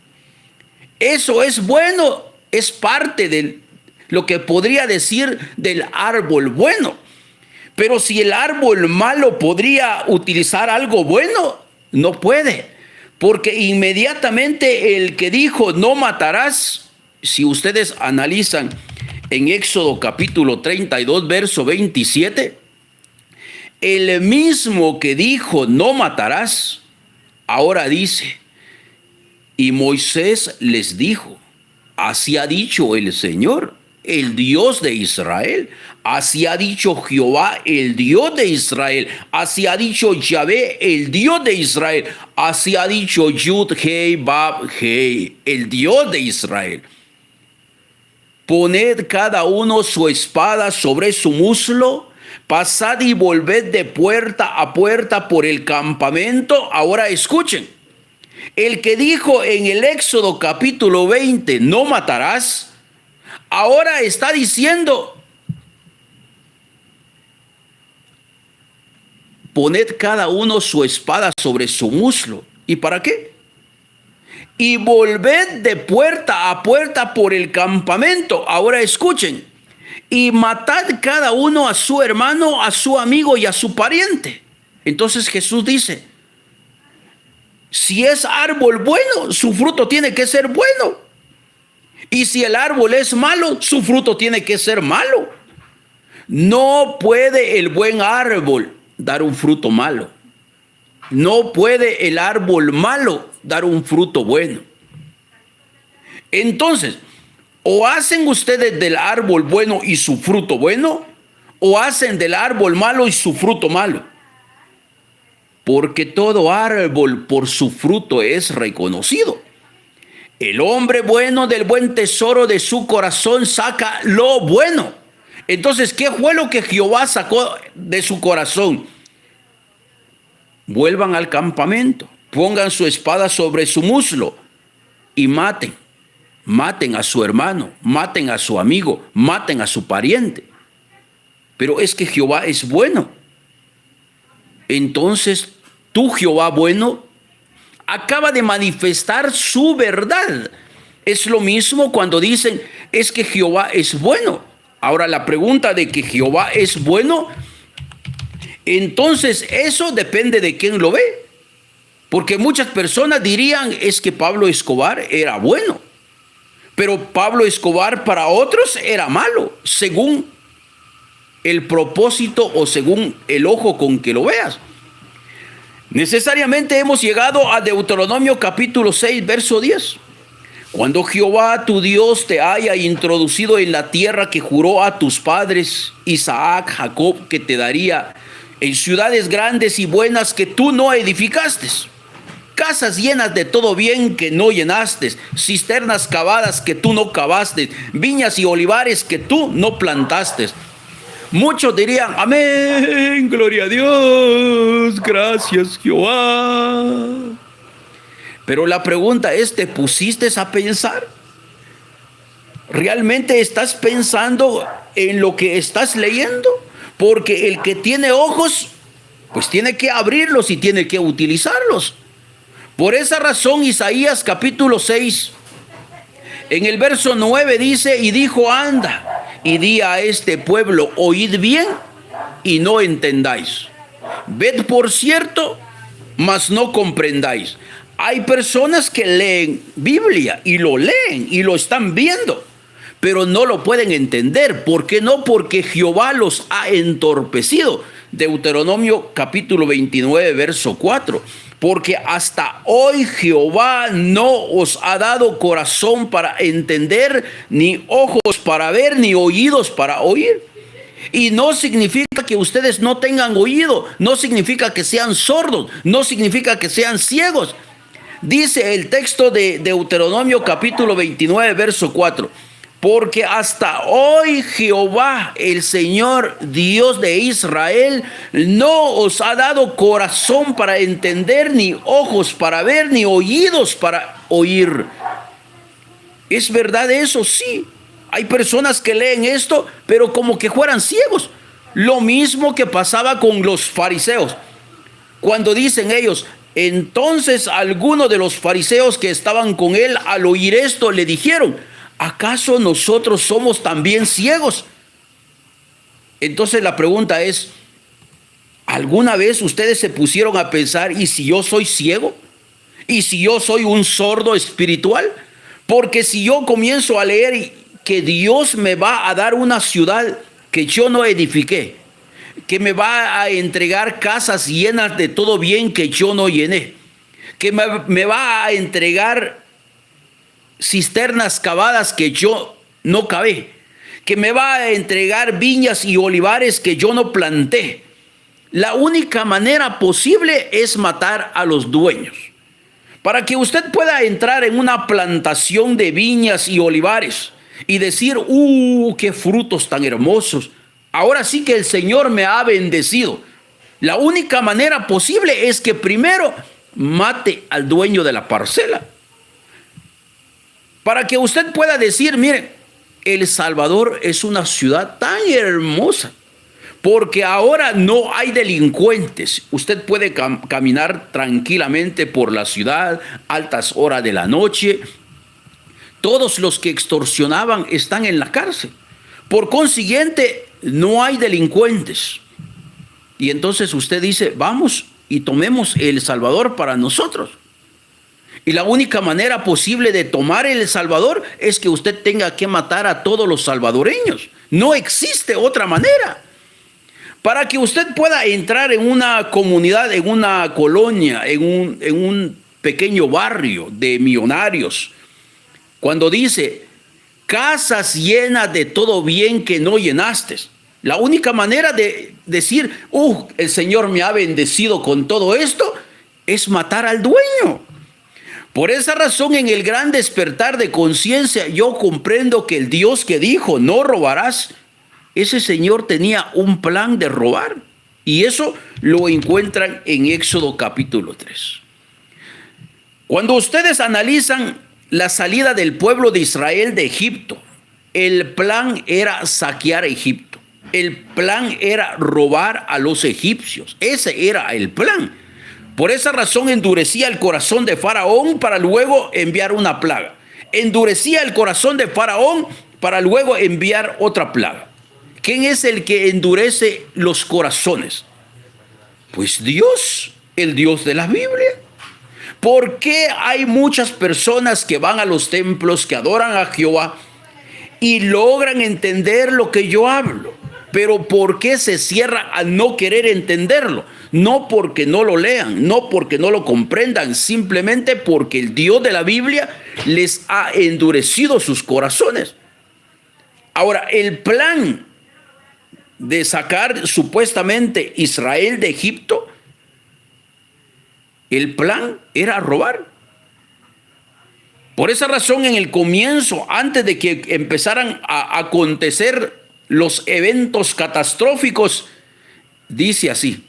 Eso es bueno, es parte de lo que podría decir del árbol bueno. Pero si el árbol malo podría utilizar algo bueno, no puede. Porque inmediatamente el que dijo no matarás, si ustedes analizan en Éxodo capítulo 32, verso 27, El mismo que dijo, no matarás, ahora dice, y Moisés les dijo, así ha dicho el Señor, el Dios de Israel. Así ha dicho Jehová, el Dios de Israel. Así ha dicho Yahvé, el Dios de Israel. Así ha dicho Yud Hei Bab Hei, el Dios de Israel. Poned cada uno su espada sobre su muslo, pasad y volved de puerta a puerta por el campamento. Ahora escuchen. El que dijo en el Éxodo capítulo 20, no matarás, ahora está diciendo, poned cada uno su espada sobre su muslo. ¿Y para qué? Y volved de puerta a puerta por el campamento. Ahora escuchen. Y matad cada uno a su hermano, a su amigo y a su pariente. Entonces Jesús dice, si es árbol bueno, su fruto tiene que ser bueno. Y si el árbol es malo, su fruto tiene que ser malo. No puede el buen árbol dar un fruto malo. No puede el árbol malo dar un fruto bueno. Entonces, o hacen ustedes del árbol bueno y su fruto bueno, o hacen del árbol malo y su fruto malo. Porque todo árbol por su fruto es reconocido. El hombre bueno del buen tesoro de su corazón saca lo bueno. Entonces, ¿qué fue lo que Jehová sacó de su corazón? Vuelvan al campamento, pongan su espada sobre su muslo y maten. Maten a su hermano, maten a su amigo, maten a su pariente. Pero es que Jehová es bueno. Entonces, tú, Jehová bueno, acaba de manifestar su verdad. Es lo mismo cuando dicen, es que Jehová es bueno. Ahora, la pregunta de que Jehová es bueno, entonces eso depende de quién lo ve. Porque muchas personas dirían, es que Pablo Escobar era bueno. Pero Pablo Escobar para otros era malo, según el propósito o según el ojo con que lo veas. Necesariamente hemos llegado a Deuteronomio capítulo 6, verso 10. Cuando Jehová tu Dios te haya introducido en la tierra que juró a tus padres, Isaac, Jacob, que te daría, en ciudades grandes y buenas que tú no edificaste, casas llenas de todo bien que no llenaste, cisternas cavadas que tú no cavaste, viñas y olivares que tú no plantaste. Muchos dirían, amén, gloria a Dios, gracias Jehová. Pero la pregunta es, ¿te pusiste a pensar? ¿Realmente estás pensando en lo que estás leyendo? Porque el que tiene ojos, pues tiene que abrirlos y tiene que utilizarlos. Por esa razón, Isaías capítulo 6, en el verso 9 dice, y dijo, anda y di a este pueblo, oíd bien y no entendáis. Ved por cierto, mas no comprendáis. Hay personas que leen Biblia y lo leen y lo están viendo, pero no lo pueden entender. ¿Por qué no? Porque Jehová los ha entorpecido. Deuteronomio capítulo 29, verso 4. Porque hasta hoy Jehová no os ha dado corazón para entender, ni ojos para ver, ni oídos para oír. Y no significa que ustedes no tengan oído, no significa que sean sordos, no significa que sean ciegos. Dice el texto de Deuteronomio capítulo 29, verso 4. Porque hasta hoy Jehová, el Señor Dios de Israel, no os ha dado corazón para entender, ni ojos para ver, ni oídos para oír. ¿Es verdad eso? Sí. Hay personas que leen esto, pero como que fueran ciegos. Lo mismo que pasaba con los fariseos. Cuando dicen ellos, entonces algunos de los fariseos que estaban con él al oír esto le dijeron, ¿acaso nosotros somos también ciegos? Entonces la pregunta es, ¿alguna vez ustedes se pusieron a pensar, ¿y si yo soy ciego? ¿Y si yo soy un sordo espiritual? Porque si yo comienzo a leer que Dios me va a dar una ciudad que yo no edifiqué, que me va a entregar casas llenas de todo bien que yo no llené, que me va a entregar cisternas cavadas que yo no cavé, que me va a entregar viñas y olivares que yo no planté. La única manera posible es matar a los dueños. Para que usted pueda entrar en una plantación de viñas y olivares y decir, qué frutos tan hermosos, ahora sí que el Señor me ha bendecido. La única manera posible es que primero mate al dueño de la parcela. Para que usted pueda decir, mire, El Salvador es una ciudad tan hermosa, porque ahora no hay delincuentes. Usted puede caminar tranquilamente por la ciudad, altas horas de la noche. Todos los que extorsionaban están en la cárcel. Por consiguiente, no hay delincuentes. Y entonces usted dice, vamos y tomemos El Salvador para nosotros. Y la única manera posible de tomar El Salvador es que usted tenga que matar a todos los salvadoreños. No existe otra manera. Para que usted pueda entrar en una comunidad, en una colonia, en un pequeño barrio de millonarios, cuando dice, casas llenas de todo bien que no llenaste, la única manera de decir, el Señor me ha bendecido con todo esto, es matar al dueño. Por esa razón, en el gran despertar de conciencia, yo comprendo que el Dios que dijo, no robarás, ese Señor tenía un plan de robar. Y eso lo encuentran en Éxodo capítulo 3. Cuando ustedes analizan la salida del pueblo de Israel de Egipto, el plan era saquear Egipto. El plan era robar a los egipcios. Ese era el plan. Por esa razón endurecía el corazón de Faraón para luego enviar una plaga. Endurecía el corazón de Faraón para luego enviar otra plaga. ¿Quién es el que endurece los corazones? Pues Dios, el Dios de la Biblia. ¿Por qué hay muchas personas que van a los templos, que adoran a Jehová y logran entender lo que yo hablo? Pero ¿por qué se cierran a no querer entenderlo? No porque no lo lean, no porque no lo comprendan, simplemente porque el Dios de la Biblia les ha endurecido sus corazones. Ahora, el plan de sacar supuestamente Israel de Egipto, el plan era robar. Por esa razón, en el comienzo, antes de que empezaran a acontecer los eventos catastróficos, dice así: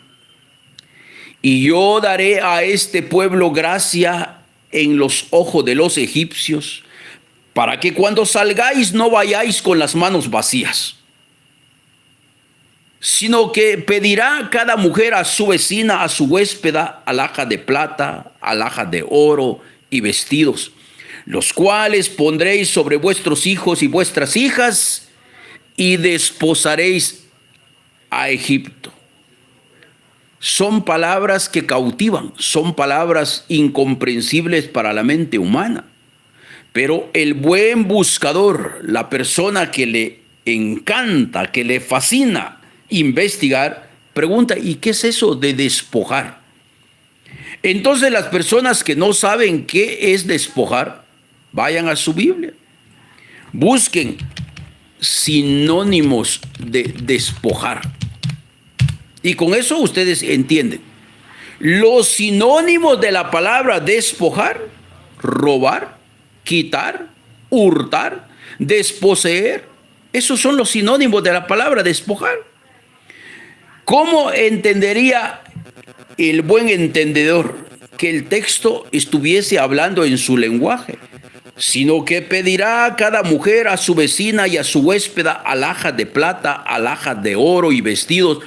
y yo daré a este pueblo gracia en los ojos de los egipcios, para que cuando salgáis no vayáis con las manos vacías, sino que pedirá cada mujer a su vecina, a su huéspeda, alhajas de plata, alhajas de oro y vestidos, los cuales pondréis sobre vuestros hijos y vuestras hijas, y desposaréis a Egipto. Son palabras que cautivan, son palabras incomprensibles para la mente humana. Pero el buen buscador, la persona que le encanta, que le fascina investigar, pregunta, ¿y qué es eso de despojar? Entonces las personas que no saben qué es despojar, vayan a su Biblia, busquen sinónimos de despojar. Y con eso ustedes entienden. Los sinónimos de la palabra despojar: robar, quitar, hurtar, desposeer. Esos son los sinónimos de la palabra despojar. ¿Cómo entendería el buen entendedor que el texto estuviese hablando en su lenguaje? Sino que pedirá a cada mujer a su vecina y a su huéspeda alhajas de plata, alhajas de oro y vestidos,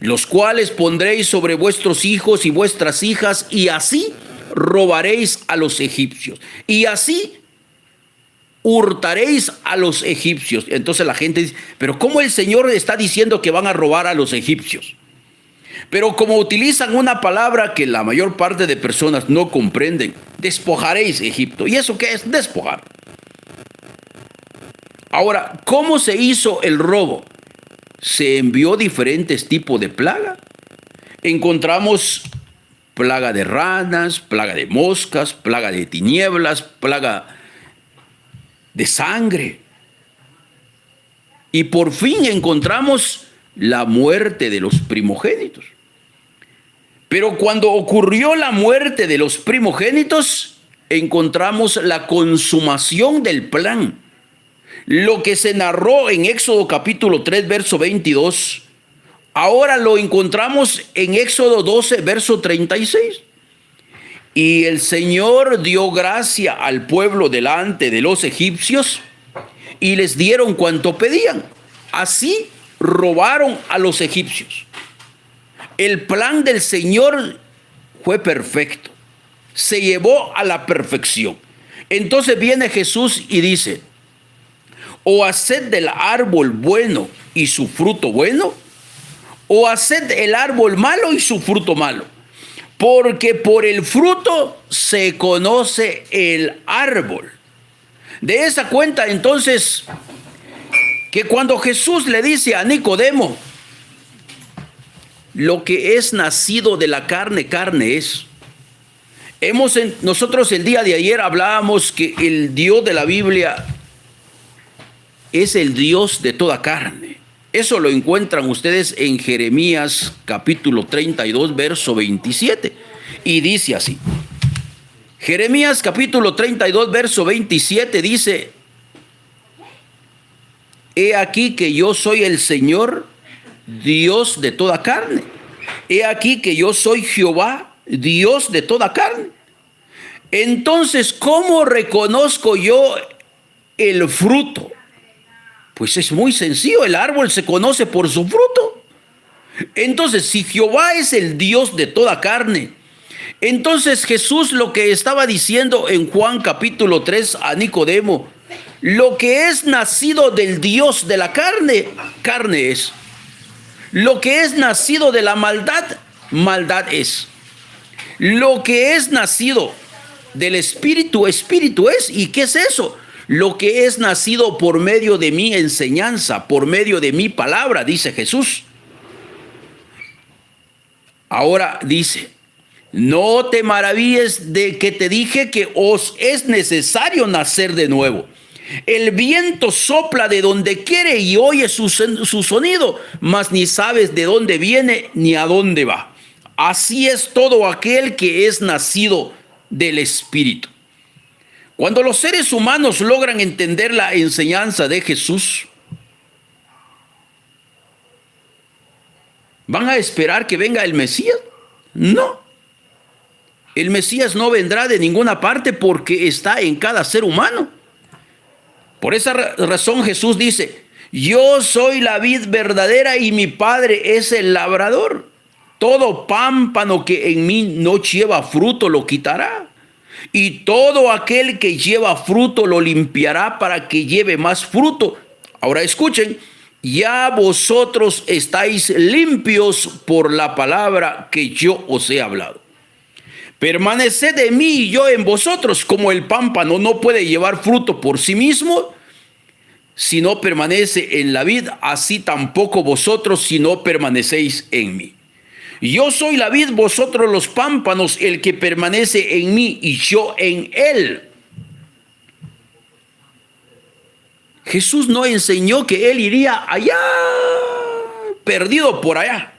los cuales pondréis sobre vuestros hijos y vuestras hijas, y así robaréis a los egipcios, y así hurtaréis a los egipcios. Entonces la gente dice, pero ¿cómo el Señor está diciendo que van a robar a los egipcios? Pero como utilizan una palabra que la mayor parte de personas no comprenden, despojaréis Egipto. ¿Y eso qué es? Despojar. Ahora, ¿cómo se hizo el robo? se envió diferentes tipos de plaga. Encontramos plaga de ranas, plaga de moscas, plaga de tinieblas, plaga de sangre. Y por fin encontramos la muerte de los primogénitos. Pero cuando ocurrió la muerte de los primogénitos, encontramos la consumación del plan. Lo que se narró en Éxodo capítulo 3, verso 22, ahora lo encontramos en Éxodo 12, verso 36. Y el Señor dio gracia al pueblo delante de los egipcios y les dieron cuanto pedían. Así robaron a los egipcios. El plan del Señor fue perfecto. Se llevó a la perfección. Entonces viene Jesús y dice: o haced del árbol bueno y su fruto bueno, o haced el árbol malo y su fruto malo. Porque por el fruto se conoce el árbol. De esa cuenta, entonces, que cuando Jesús le dice a Nicodemo, lo que es nacido de la carne, carne es. Nosotros el día de ayer hablábamos que el Dios de la Biblia es el Dios de toda carne. Eso lo encuentran ustedes en Jeremías capítulo 32, verso 27. Y dice así. Jeremías capítulo 32, verso 27 dice: he aquí que yo soy el Señor, Dios de toda carne. He aquí que yo soy Jehová, Dios de toda carne. Entonces, ¿cómo reconozco yo el fruto? Pues es muy sencillo, el árbol se conoce por su fruto. Entonces, si Jehová es el Dios de toda carne, entonces Jesús lo que estaba diciendo en Juan capítulo 3 a Nicodemo, lo que es nacido del Dios de la carne, carne es. Lo que es nacido de la maldad, maldad es. Lo que es nacido del Espíritu, Espíritu es. ¿Y qué es eso? Lo que es nacido por medio de mi enseñanza, por medio de mi palabra, dice Jesús. Ahora dice: no te maravilles de que te dije que os es necesario nacer de nuevo. El viento sopla de donde quiere y oye su sonido, mas ni sabes de dónde viene ni a dónde va. Así es todo aquel que es nacido del Espíritu. Cuando los seres humanos logran entender la enseñanza de Jesús, ¿van a esperar que venga el Mesías? No. El Mesías no vendrá de ninguna parte porque está en cada ser humano. Por esa razón Jesús dice: yo soy la vid verdadera y mi Padre es el labrador. Todo pámpano que en mí no lleva fruto lo quitará. Y todo aquel que lleva fruto lo limpiará para que lleve más fruto. Ahora escuchen: ya vosotros estáis limpios por la palabra que yo os he hablado. Permaneced en mí y yo en vosotros. Como el pámpano no puede llevar fruto por sí mismo si no permanece en la vid, así tampoco vosotros si no permanecéis en mí. Yo soy la vid, vosotros los pámpanos. El que permanece en mí y yo en él. Jesús no enseñó que él iría allá, perdido por allá,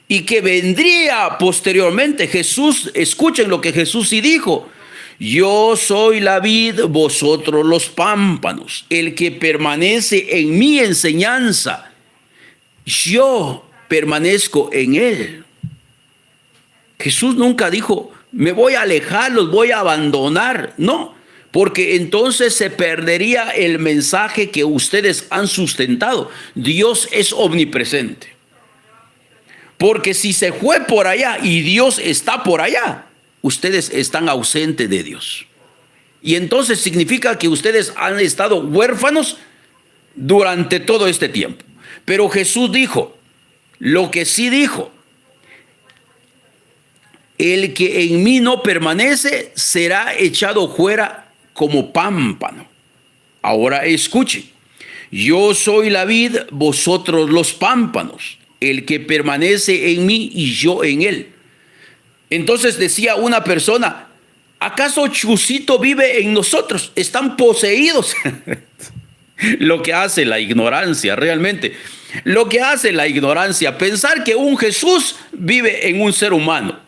y que vendría posteriormente. Jesús, escuchen lo que Jesús sí dijo: yo soy la vid, vosotros los pámpanos. El que permanece en mi enseñanza, yo permanezco en él. Jesús nunca dijo: me voy a alejar, los voy a abandonar. No, porque entonces se perdería el mensaje que ustedes han sustentado. Dios es omnipresente. Porque si se fue por allá y Dios está por allá, ustedes están ausentes de Dios. Y entonces significa que ustedes han estado huérfanos durante todo este tiempo. Pero Jesús dijo, lo que sí dijo: el que en mí no permanece será echado fuera como pámpano. Ahora escuchen: Yo soy la vid, vosotros los pámpanos, el que permanece en mí y yo en él. Entonces decía una persona, ¿acaso Chusito vive en nosotros? Están poseídos. Lo que hace la ignorancia, realmente. Lo que hace la ignorancia, pensar que un Jesús vive en un ser humano.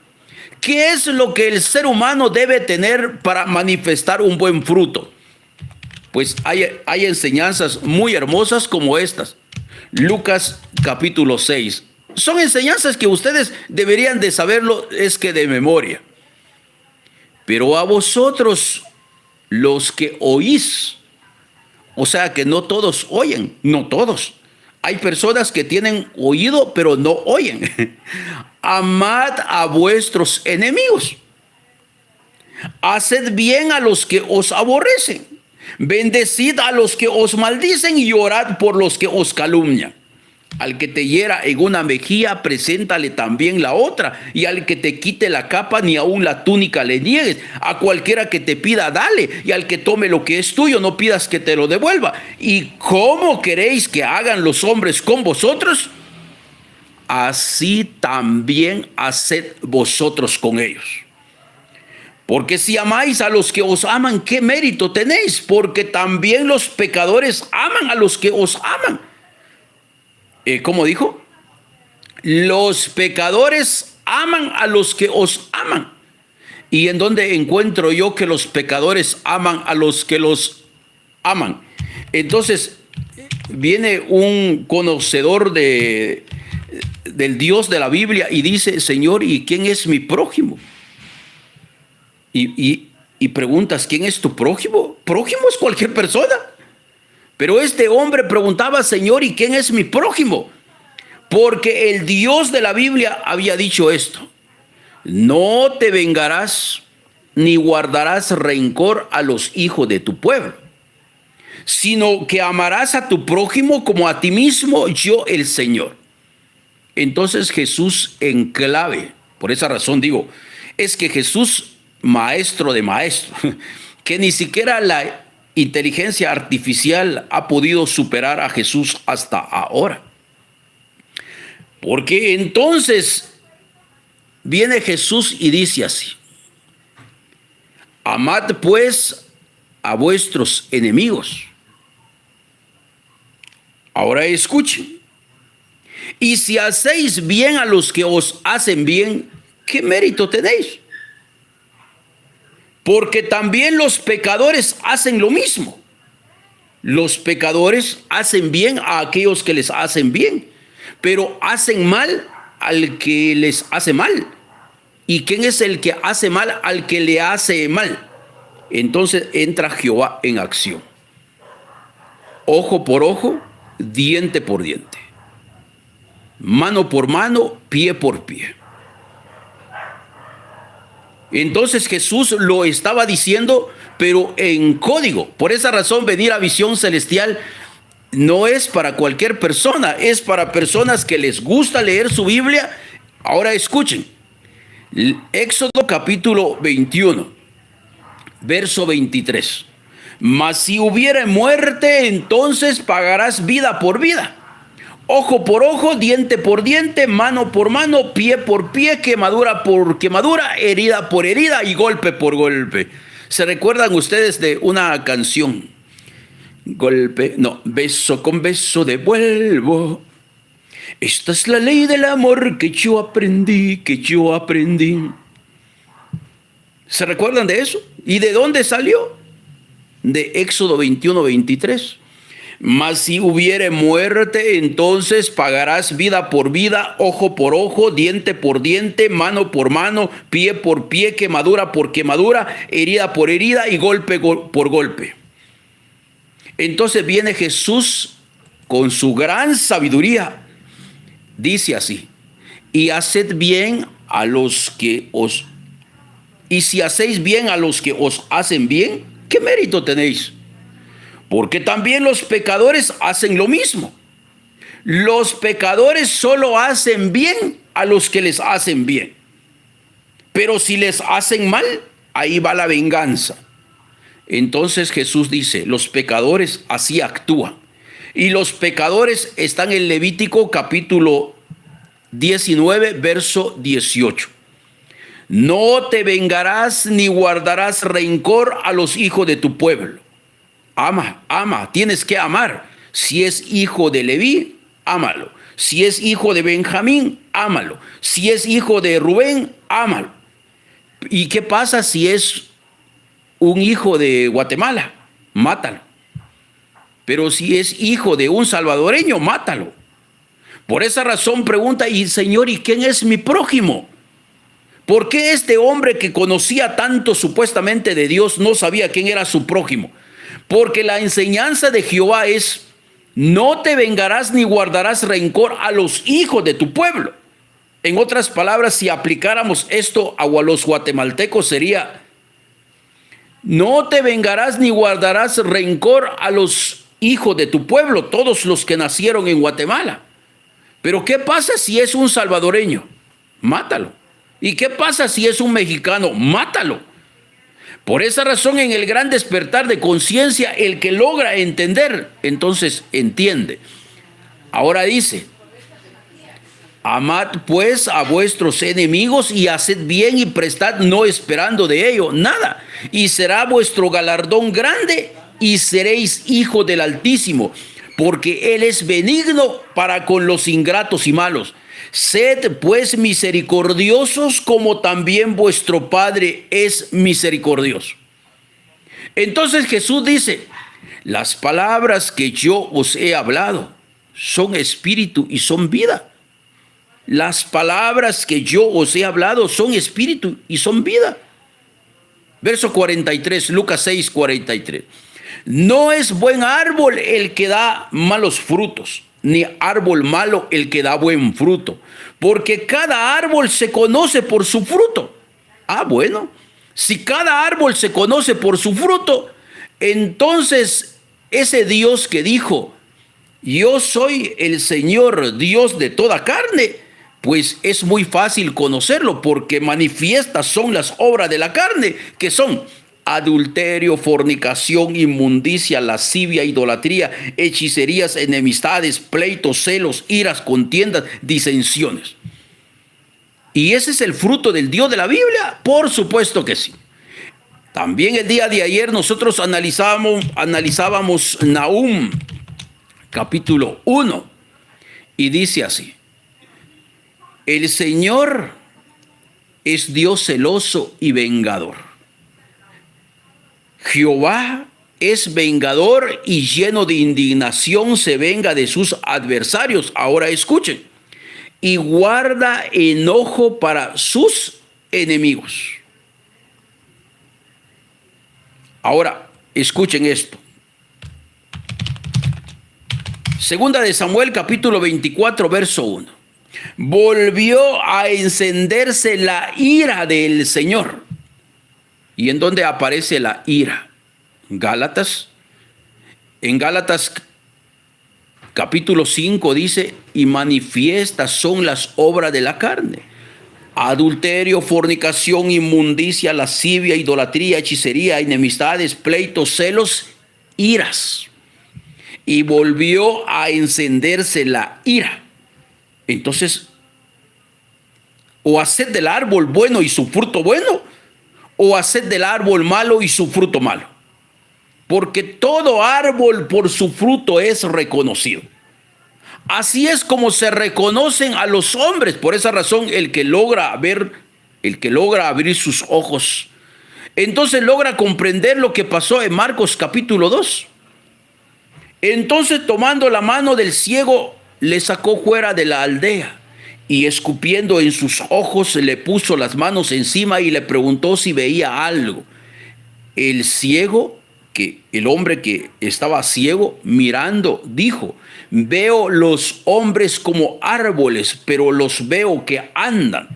¿Qué es lo que el ser humano debe tener para manifestar un buen fruto? Pues hay enseñanzas muy hermosas como estas. Lucas capítulo 6. Son enseñanzas que ustedes deberían de saberlo, es que de memoria. Pero a vosotros, los que oís, o sea que no todos oyen, no todos. Hay personas que tienen oído pero no oyen. Amad a vuestros enemigos. Haced bien a los que os aborrecen. Bendecid a los que os maldicen y orad por los que os calumnian. Al que te hiera en una mejilla, preséntale también la otra. Y al que te quite la capa, ni aun la túnica le niegues. A cualquiera que te pida, dale. Y al que tome lo que es tuyo, no pidas que te lo devuelva. ¿Y cómo queréis que hagan los hombres con vosotros? Así también haced vosotros con ellos. Porque si amáis a los que os aman, ¿qué mérito tenéis? Porque también los pecadores aman a los que os aman. ¿Cómo dijo? Los pecadores aman a los que os aman. ¿Y en dónde encuentro yo que los pecadores aman a los que los aman? Entonces, viene un conocedor del Dios de la Biblia y dice, Señor, ¿y quién es mi prójimo? Y preguntas, ¿quién es tu prójimo? Prójimo es cualquier persona. Pero este hombre preguntaba, Señor, ¿y quién es mi prójimo? Porque el Dios de la Biblia había dicho esto: no te vengarás ni guardarás rencor a los hijos de tu pueblo, sino que amarás a tu prójimo como a ti mismo, yo el Señor. Entonces Jesús en clave, por esa razón digo, es que Jesús, maestro de maestros, que ni siquiera la inteligencia artificial ha podido superar a Jesús hasta ahora. Porque entonces viene Jesús y dice así: amad pues a vuestros enemigos. Ahora escuchen. Y si hacéis bien a los que os hacen bien, ¿qué mérito tenéis? Porque también los pecadores hacen lo mismo. Los pecadores hacen bien a aquellos que les hacen bien, pero hacen mal al que les hace mal. ¿Y quién es el que hace mal al que le hace mal? Entonces entra Jehová en acción. Ojo por ojo, diente por diente. Mano por mano, pie por pie. Entonces Jesús lo estaba diciendo, pero en código. Por esa razón, venir a Visión Celestial no es para cualquier persona, es para personas que les gusta leer su Biblia. Ahora escuchen. Éxodo capítulo 21, verso 23. Mas si hubiere muerte, entonces pagarás vida por vida. Ojo por ojo, diente por diente, mano por mano, pie por pie, quemadura por quemadura, herida por herida y golpe por golpe. ¿Se recuerdan ustedes de una canción? Beso con beso devuelvo. Esta es la ley del amor que yo aprendí, ¿Se recuerdan de eso? ¿Y de dónde salió? De Éxodo 21, 23. Mas si hubiere muerte, entonces pagarás vida por vida, ojo por ojo, diente por diente, mano por mano, pie por pie, quemadura por quemadura, herida por herida y golpe por golpe. Entonces viene Jesús con su gran sabiduría. Dice así: y haced bien a los que os... Y si hacéis bien a los que os hacen bien, ¿qué mérito tenéis? Porque también los pecadores hacen lo mismo. Los pecadores solo hacen bien a los que les hacen bien. Pero si les hacen mal, ahí va la venganza. Entonces Jesús dice, los pecadores así actúan. Y los pecadores están en Levítico capítulo 19, verso 18. No te vengarás ni guardarás rencor a los hijos de tu pueblo. Ama, tienes que amar. Si es hijo de Leví, ámalo. Si es hijo de Benjamín, ámalo. Si es hijo de Rubén, ámalo. ¿Y qué pasa si es un hijo de Guatemala? Mátalo. Pero si es hijo de un salvadoreño, mátalo. Por esa razón pregunta, y Señor, ¿y quién es mi prójimo? ¿Por qué este hombre que conocía tanto supuestamente de Dios no sabía quién era su prójimo? Porque la enseñanza de Jehová es: no te vengarás ni guardarás rencor a los hijos de tu pueblo. En otras palabras, si aplicáramos esto a los guatemaltecos, sería: no te vengarás ni guardarás rencor a los hijos de tu pueblo, todos los que nacieron en Guatemala. Pero ¿qué pasa si es un salvadoreño? Mátalo. ¿Y qué pasa si es un mexicano? Mátalo. Por esa razón, en el gran despertar de conciencia, el que logra entender, entonces entiende. Ahora dice: amad pues a vuestros enemigos y haced bien y prestad, no esperando de ello nada, y será vuestro galardón grande y seréis hijos del Altísimo, porque Él es benigno para con los ingratos y malos. Sed pues misericordiosos como también vuestro Padre es misericordioso. Entonces Jesús dice: las palabras que yo os he hablado son espíritu y son vida. Las palabras que yo os he hablado son espíritu y son vida. Verso 43, Lucas 6, 43. No es buen árbol el que da malos frutos, ni árbol malo el que da buen fruto, porque cada árbol se conoce por su fruto. Bueno, si cada árbol se conoce por su fruto, entonces ese Dios que dijo: yo soy el Señor Dios de toda carne, pues es muy fácil conocerlo, porque manifiestas son las obras de la carne, que son adulterio, fornicación, inmundicia, lascivia, idolatría, hechicerías, enemistades, pleitos, celos, iras, contiendas, disensiones. ¿Y ese es el fruto del Dios de la Biblia? Por supuesto que sí. También el día de ayer nosotros analizábamos Nahum, capítulo 1, y dice así: el Señor es Dios celoso y vengador. Jehová es vengador y lleno de indignación se venga de sus adversarios. Ahora escuchen: y guarda enojo para sus enemigos. Ahora escuchen esto. Segunda de Samuel capítulo 24 verso 1. Volvió a encenderse la ira del Señor. ¿Y en dónde aparece la ira? Gálatas. En Gálatas capítulo 5 dice: y manifiestas son las obras de la carne: adulterio, fornicación, inmundicia, lascivia, idolatría, hechicería, enemistades, pleitos, celos, iras. Y volvió a encenderse la ira. Entonces, o haced del árbol bueno y su fruto bueno, o haced del árbol malo y su fruto malo. Porque todo árbol por su fruto es reconocido. Así es como se reconocen a los hombres. Por esa razón, el que logra ver, el que logra abrir sus ojos, entonces logra comprender lo que pasó en Marcos capítulo 2. Entonces, tomando la mano del ciego, le sacó fuera de la aldea, y escupiendo en sus ojos, le puso las manos encima y le preguntó si veía algo. El ciego, el hombre que estaba ciego, mirando, dijo: veo los hombres como árboles, pero los veo que andan.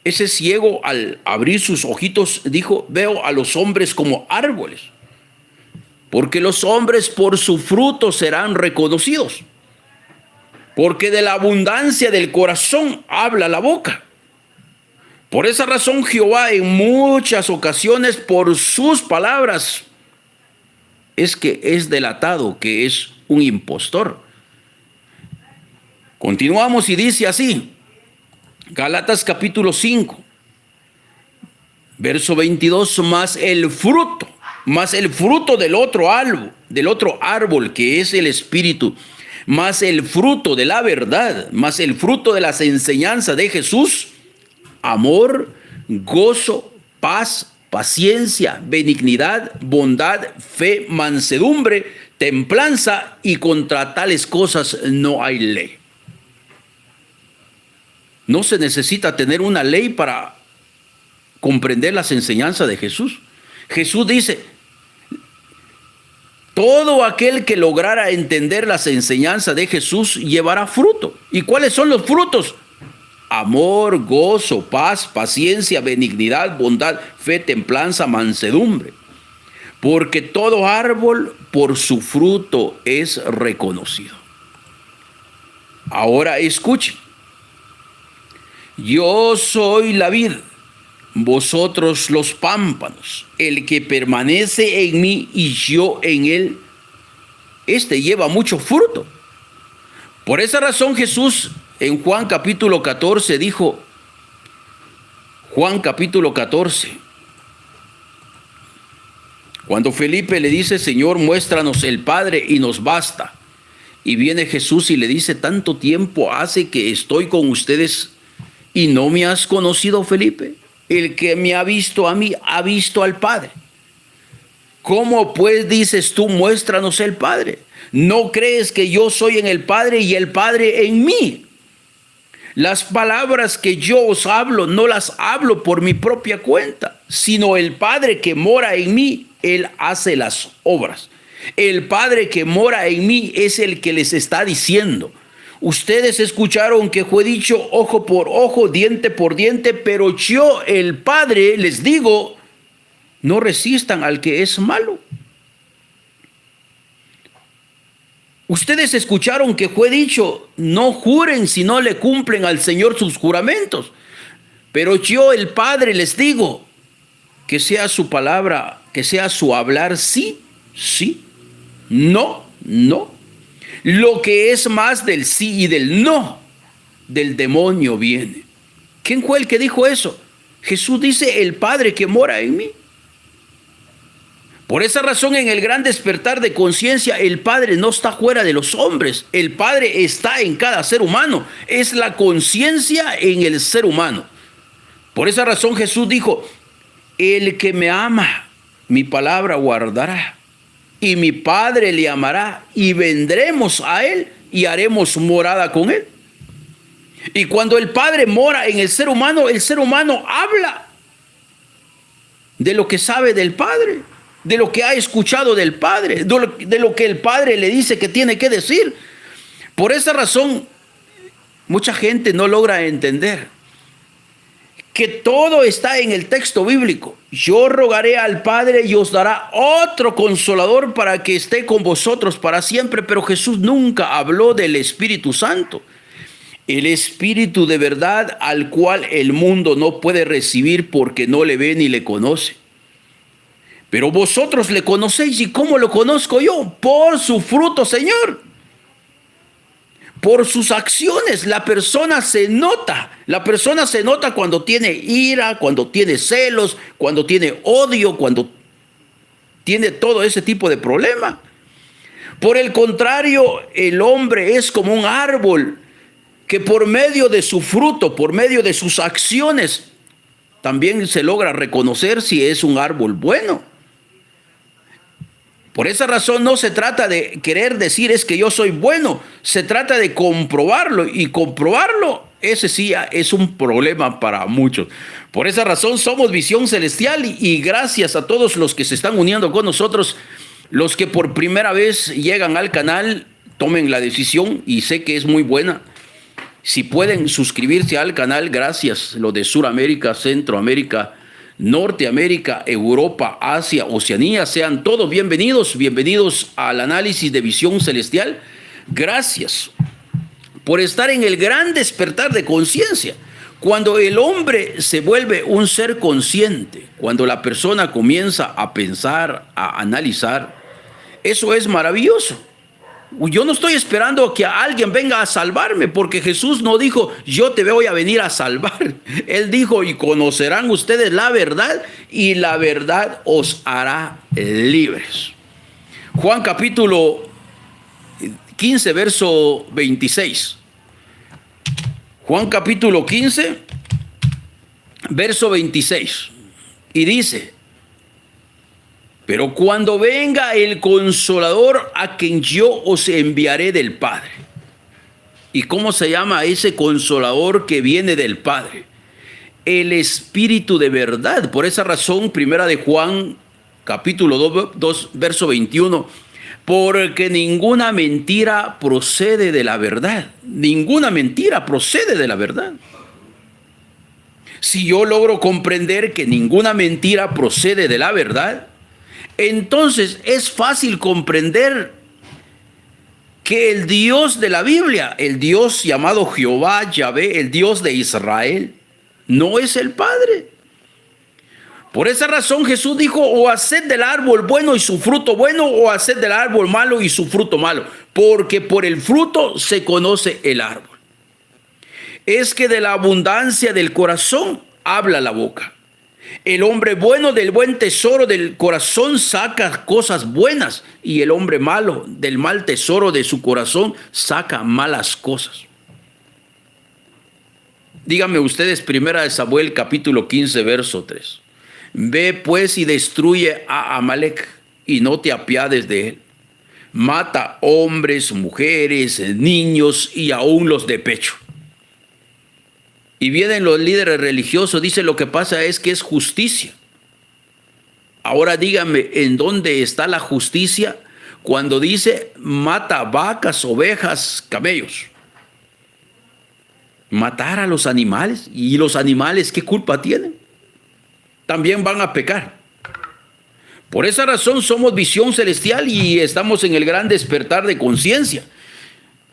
Ese ciego, al abrir sus ojitos, dijo: veo a los hombres como árboles, porque los hombres por su fruto serán reconocidos. Porque de la abundancia del corazón habla la boca. Por esa razón Jehová en muchas ocasiones por sus palabras es que es delatado, que es un impostor. Continuamos y dice así, Gálatas capítulo 5, verso 22, más el fruto del otro árbol que es el Espíritu, más el fruto de la verdad, más el fruto de las enseñanzas de Jesús, amor, gozo, paz, paciencia, benignidad, bondad, fe, mansedumbre, templanza, y contra tales cosas no hay ley. No se necesita tener una ley para comprender las enseñanzas de Jesús. Jesús dice, todo aquel que lograra entender las enseñanzas de Jesús llevará fruto. ¿Y cuáles son los frutos? Amor, gozo, paz, paciencia, benignidad, bondad, fe, templanza, mansedumbre. Porque todo árbol por su fruto es reconocido. Ahora escuchen. Yo soy la vid, vosotros los pámpanos. El que permanece en mí y yo en él, este lleva mucho fruto. Por esa razón Jesús en Juan capítulo 14 dijo, Juan capítulo 14, cuando Felipe le dice, Señor, muéstranos el Padre y nos basta. Y viene Jesús y le dice, tanto tiempo hace que estoy con ustedes y no me has conocido, Felipe. El que me ha visto a mí, ha visto al Padre. ¿Cómo pues dices tú, muéstranos el Padre? ¿No crees que yo soy en el Padre y el Padre en mí? Las palabras que yo os hablo, no las hablo por mi propia cuenta, sino el Padre que mora en mí, Él hace las obras. El Padre que mora en mí es el que les está diciendo. Ustedes escucharon que fue dicho ojo por ojo, diente por diente, pero yo, el Padre, les digo, no resistan al que es malo. Ustedes escucharon que fue dicho, no juren si no le cumplen al Señor sus juramentos. Pero yo, el Padre, les digo, que sea su palabra, que sea su hablar sí, sí, no, no. Lo que es más del sí y del no, del demonio viene. ¿Quién fue el que dijo eso? Jesús dice, el Padre que mora en mí. Por esa razón, en el gran despertar de conciencia, el Padre no está fuera de los hombres. El Padre está en cada ser humano. Es la conciencia en el ser humano. Por esa razón Jesús dijo, el que me ama, mi palabra guardará. Y mi Padre le amará y vendremos a él y haremos morada con él. Y cuando el Padre mora en el ser humano habla de lo que sabe del Padre, de lo que ha escuchado del Padre, de lo que el Padre le dice que tiene que decir. Por esa razón, mucha gente no logra entender que todo está en el texto bíblico. Yo rogaré al Padre y os dará otro consolador para que esté con vosotros para siempre. Pero Jesús nunca habló del Espíritu Santo. El Espíritu de verdad al cual el mundo no puede recibir porque no le ve ni le conoce. Pero vosotros le conocéis. ¿Y cómo lo conozco yo? Por su fruto, Señor. Por sus acciones. La persona se nota. La persona se nota cuando tiene ira, cuando tiene celos, cuando tiene odio, cuando tiene todo ese tipo de problema. Por el contrario, el hombre es como un árbol que por medio de su fruto, por medio de sus acciones, también se logra reconocer si es un árbol bueno. Por esa razón no se trata de querer decir es que yo soy bueno, se trata de comprobarlo, y comprobarlo, ese sí es un problema para muchos. Por esa razón somos Visión Celestial y gracias a todos los que se están uniendo con nosotros, los que por primera vez llegan al canal, tomen la decisión y sé que es muy buena. Si pueden suscribirse al canal, gracias. Lo de Suramérica, Centroamérica, Norteamérica, Europa, Asia, Oceanía, sean todos bienvenidos, bienvenidos al análisis de Visión Celestial. Gracias por estar en el gran despertar de conciencia. Cuando el hombre se vuelve un ser consciente, cuando la persona comienza a pensar, a analizar, eso es maravilloso. Yo no estoy esperando que alguien venga a salvarme, porque Jesús no dijo, yo te voy a venir a salvar. Él dijo, y conocerán ustedes la verdad, y la verdad os hará libres. Juan capítulo 15, verso 26. Juan capítulo 15, verso 26. Y dice: pero cuando venga el Consolador, a quien yo os enviaré del Padre. ¿Y cómo se llama ese Consolador que viene del Padre? El Espíritu de verdad. Por esa razón, primera de Juan, capítulo 2, verso 21, porque ninguna mentira procede de la verdad. Ninguna mentira procede de la verdad. Si yo logro comprender que ninguna mentira procede de la verdad, entonces es fácil comprender que el Dios de la Biblia, el Dios llamado Jehová, Yahvé, el Dios de Israel, no es el Padre. Por esa razón Jesús dijo: o haced del árbol bueno y su fruto bueno, o haced del árbol malo y su fruto malo, porque por el fruto se conoce el árbol. Es que de la abundancia del corazón habla la boca. El hombre bueno del buen tesoro del corazón saca cosas buenas, y el hombre malo del mal tesoro de su corazón saca malas cosas. Díganme ustedes, primera de Samuel capítulo 15, verso 3. Ve pues y destruye a Amalec, y no te apiades de él. Mata hombres, mujeres, niños y aún los de pecho. Y vienen los líderes religiosos, dicen: lo que pasa es que es justicia. Ahora díganme, ¿en dónde está la justicia cuando dice mata vacas, ovejas, camellos? Matar a los animales. ¿Y los animales qué culpa tienen? También van a pecar. Por esa razón somos visión celestial y estamos en el gran despertar de conciencia.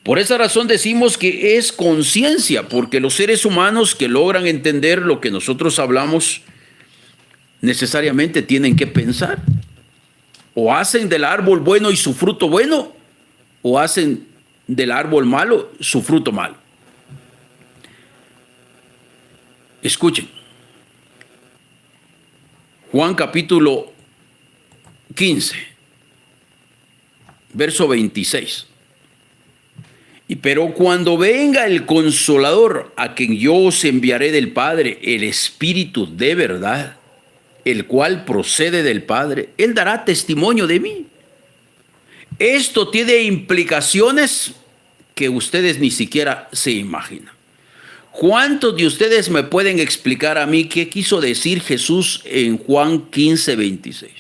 Por esa razón decimos que es conciencia, porque los seres humanos que logran entender lo que nosotros hablamos necesariamente tienen que pensar. O hacen del árbol bueno y su fruto bueno, o hacen del árbol malo su fruto malo. Escuchen. Juan capítulo 15, verso 26. Pero cuando venga el Consolador, a quien yo os enviaré del Padre, el Espíritu de verdad, el cual procede del Padre, Él dará testimonio de mí. Esto tiene implicaciones que ustedes ni siquiera se imaginan. ¿Cuántos de ustedes me pueden explicar a mí qué quiso decir Jesús en Juan 15, 26?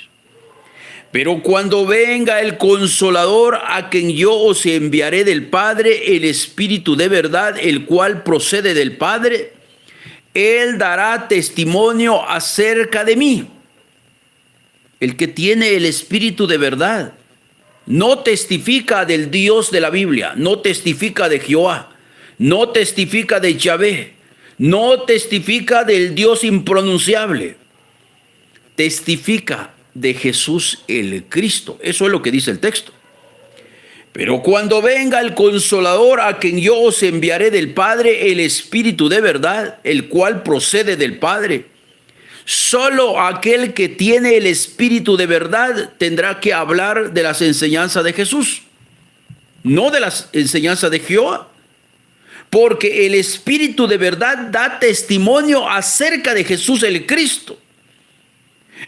Pero cuando venga el Consolador, a quien yo os enviaré del Padre, el Espíritu de verdad, el cual procede del Padre, Él dará testimonio acerca de mí. El que tiene el Espíritu de verdad no testifica del Dios de la Biblia, no testifica de Jehová, no testifica de Yahvé, no testifica del Dios impronunciable, testifica de Jesús el Cristo. Eso es lo que dice el texto. Pero cuando venga el Consolador, a quien yo os enviaré del Padre, el Espíritu de verdad, el cual procede del Padre, solo aquel que tiene el Espíritu de verdad tendrá que hablar de las enseñanzas de Jesús, no de las enseñanzas de Jehová. Porque el Espíritu de verdad da testimonio acerca de Jesús el Cristo.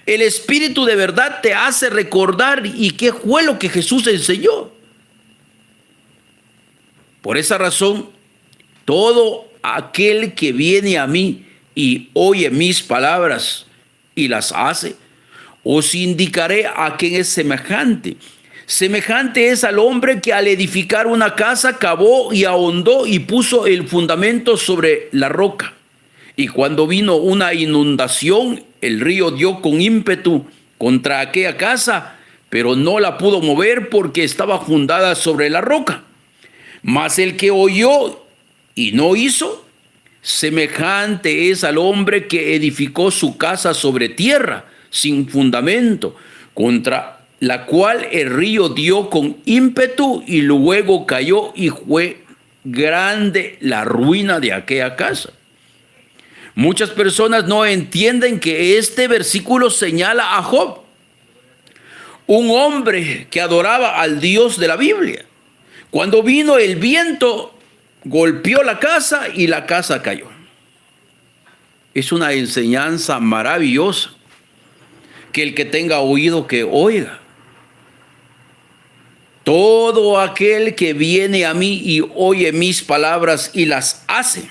El Espíritu de verdad te hace recordar y qué fue lo que Jesús enseñó. Por esa razón, todo aquel que viene a mí y oye mis palabras y las hace, os indicaré a quién es semejante. Semejante es al hombre que al edificar una casa cavó y ahondó y puso el fundamento sobre la roca. Y cuando vino una inundación, el río dio con ímpetu contra aquella casa, pero no la pudo mover porque estaba fundada sobre la roca. Mas el que oyó y no hizo, semejante es al hombre que edificó su casa sobre tierra, sin fundamento. Contra la cual el río dio con ímpetu y luego cayó y fue grande la ruina de aquella casa. Muchas personas no entienden que este versículo señala a Job, un hombre que adoraba al Dios de la Biblia. Cuando vino el viento, golpeó la casa y la casa cayó. Es una enseñanza maravillosa, que el que tenga oído que oiga. Todo aquel que viene a mí y oye mis palabras y las hace,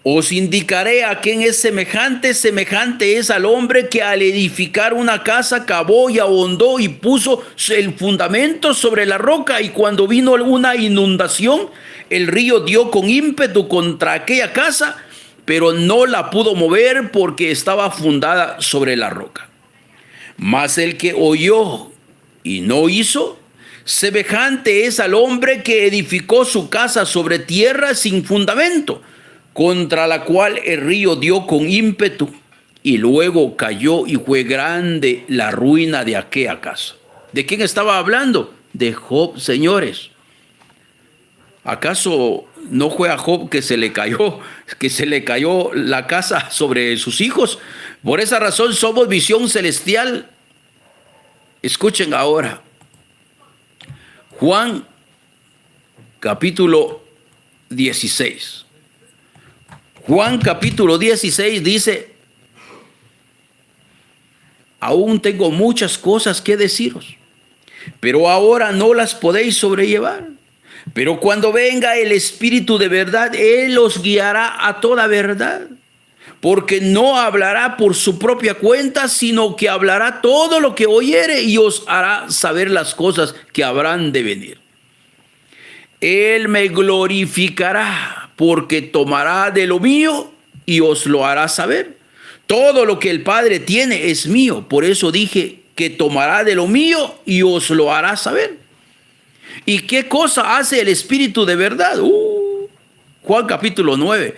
os indicaré a quién es semejante. Semejante es al hombre que al edificar una casa cavó y ahondó y puso el fundamento sobre la roca, y cuando vino una inundación, el río dio con ímpetu contra aquella casa, pero no la pudo mover porque estaba fundada sobre la roca. Mas el que oyó y no hizo, semejante es al hombre que edificó su casa sobre tierra sin fundamento, contra la cual el río dio con ímpetu y luego cayó y fue grande la ruina de aquella casa. ¿De quién estaba hablando? De Job, señores. ¿Acaso no fue a Job que se le cayó la casa sobre sus hijos? Por esa razón somos visión celestial. Escuchen ahora. Juan capítulo 16. Juan capítulo 16 dice: aún tengo muchas cosas que deciros, pero ahora no las podéis sobrellevar. Pero cuando venga el Espíritu de verdad, Él os guiará a toda verdad, porque no hablará por su propia cuenta, sino que hablará todo lo que oyere y os hará saber las cosas que habrán de venir. Él me glorificará, porque tomará de lo mío y os lo hará saber. Todo lo que el Padre tiene es mío, por eso dije que tomará de lo mío y os lo hará saber. ¿Y qué cosa hace el Espíritu de verdad? Juan capítulo 9.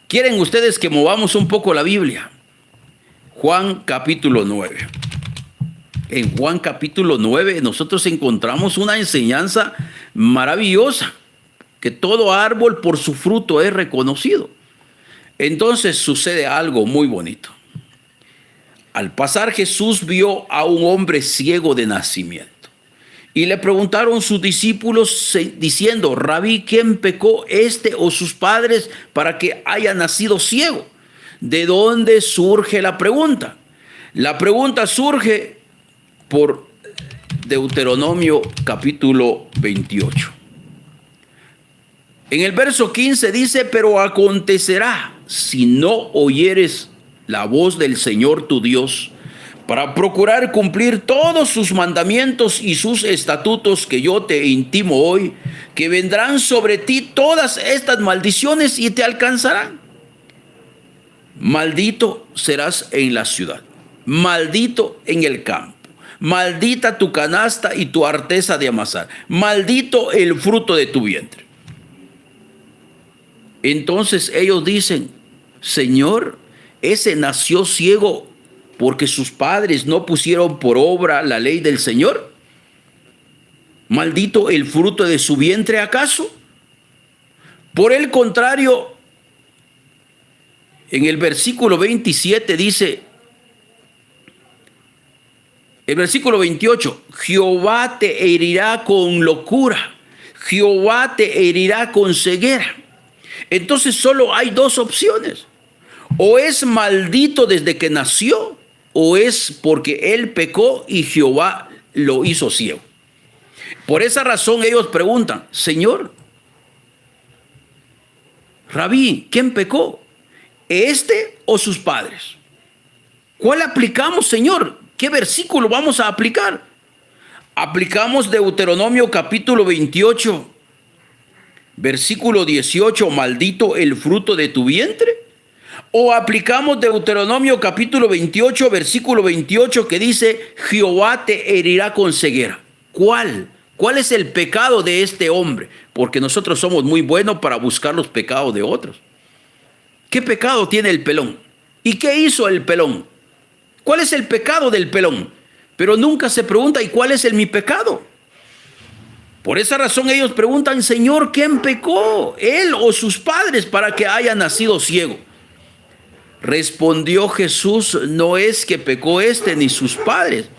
¿Quieren ustedes que movamos un poco la Biblia? Juan capítulo 9. En Juan capítulo 9 nosotros encontramos una enseñanza maravillosa, que todo árbol por su fruto es reconocido. Entonces sucede algo muy bonito. Al pasar, Jesús vio a un hombre ciego de nacimiento. Y le preguntaron sus discípulos diciendo: Rabí, ¿quién pecó, este o sus padres, para que haya nacido ciego? ¿De dónde surge la pregunta? La pregunta surge por Deuteronomio capítulo 28. En el verso 15 dice: pero acontecerá, si no oyeres la voz del Señor tu Dios, para procurar cumplir todos sus mandamientos y sus estatutos que yo te intimo hoy, que vendrán sobre ti todas estas maldiciones y te alcanzarán. Maldito serás en la ciudad, maldito en el campo, maldita tu canasta y tu arteza de amasar, maldito el fruto de tu vientre. Entonces ellos dicen: Señor, ese nació ciego porque sus padres no pusieron por obra la ley del Señor. ¿Maldito el fruto de su vientre acaso? Por el contrario, en el versículo 27 dice, el versículo 28, Jehová te herirá con locura, Jehová te herirá con ceguera. Entonces solo hay dos opciones: o es maldito desde que nació, o es porque él pecó y Jehová lo hizo ciego. Por esa razón ellos preguntan: Señor, Rabí, ¿quién pecó? ¿Este o sus padres? ¿Cuál aplicamos, Señor? ¿Qué versículo vamos a aplicar? ¿Aplicamos Deuteronomio capítulo 28, versículo 18, maldito el fruto de tu vientre? ¿O aplicamos Deuteronomio capítulo 28, versículo 28, que dice: Jehová te herirá con ceguera? ¿Cuál? ¿Cuál es el pecado de este hombre? Porque nosotros somos muy buenos para buscar los pecados de otros. ¿Qué pecado tiene el pelón? ¿Y qué hizo el pelón? ¿Cuál es el pecado del pelón? Pero nunca se pregunta, ¿y cuál es mi pecado? Por esa razón ellos preguntan, Señor, ¿quién pecó? ¿Él o sus padres para que haya nacido ciego? Respondió Jesús, no es que pecó ni sus padres,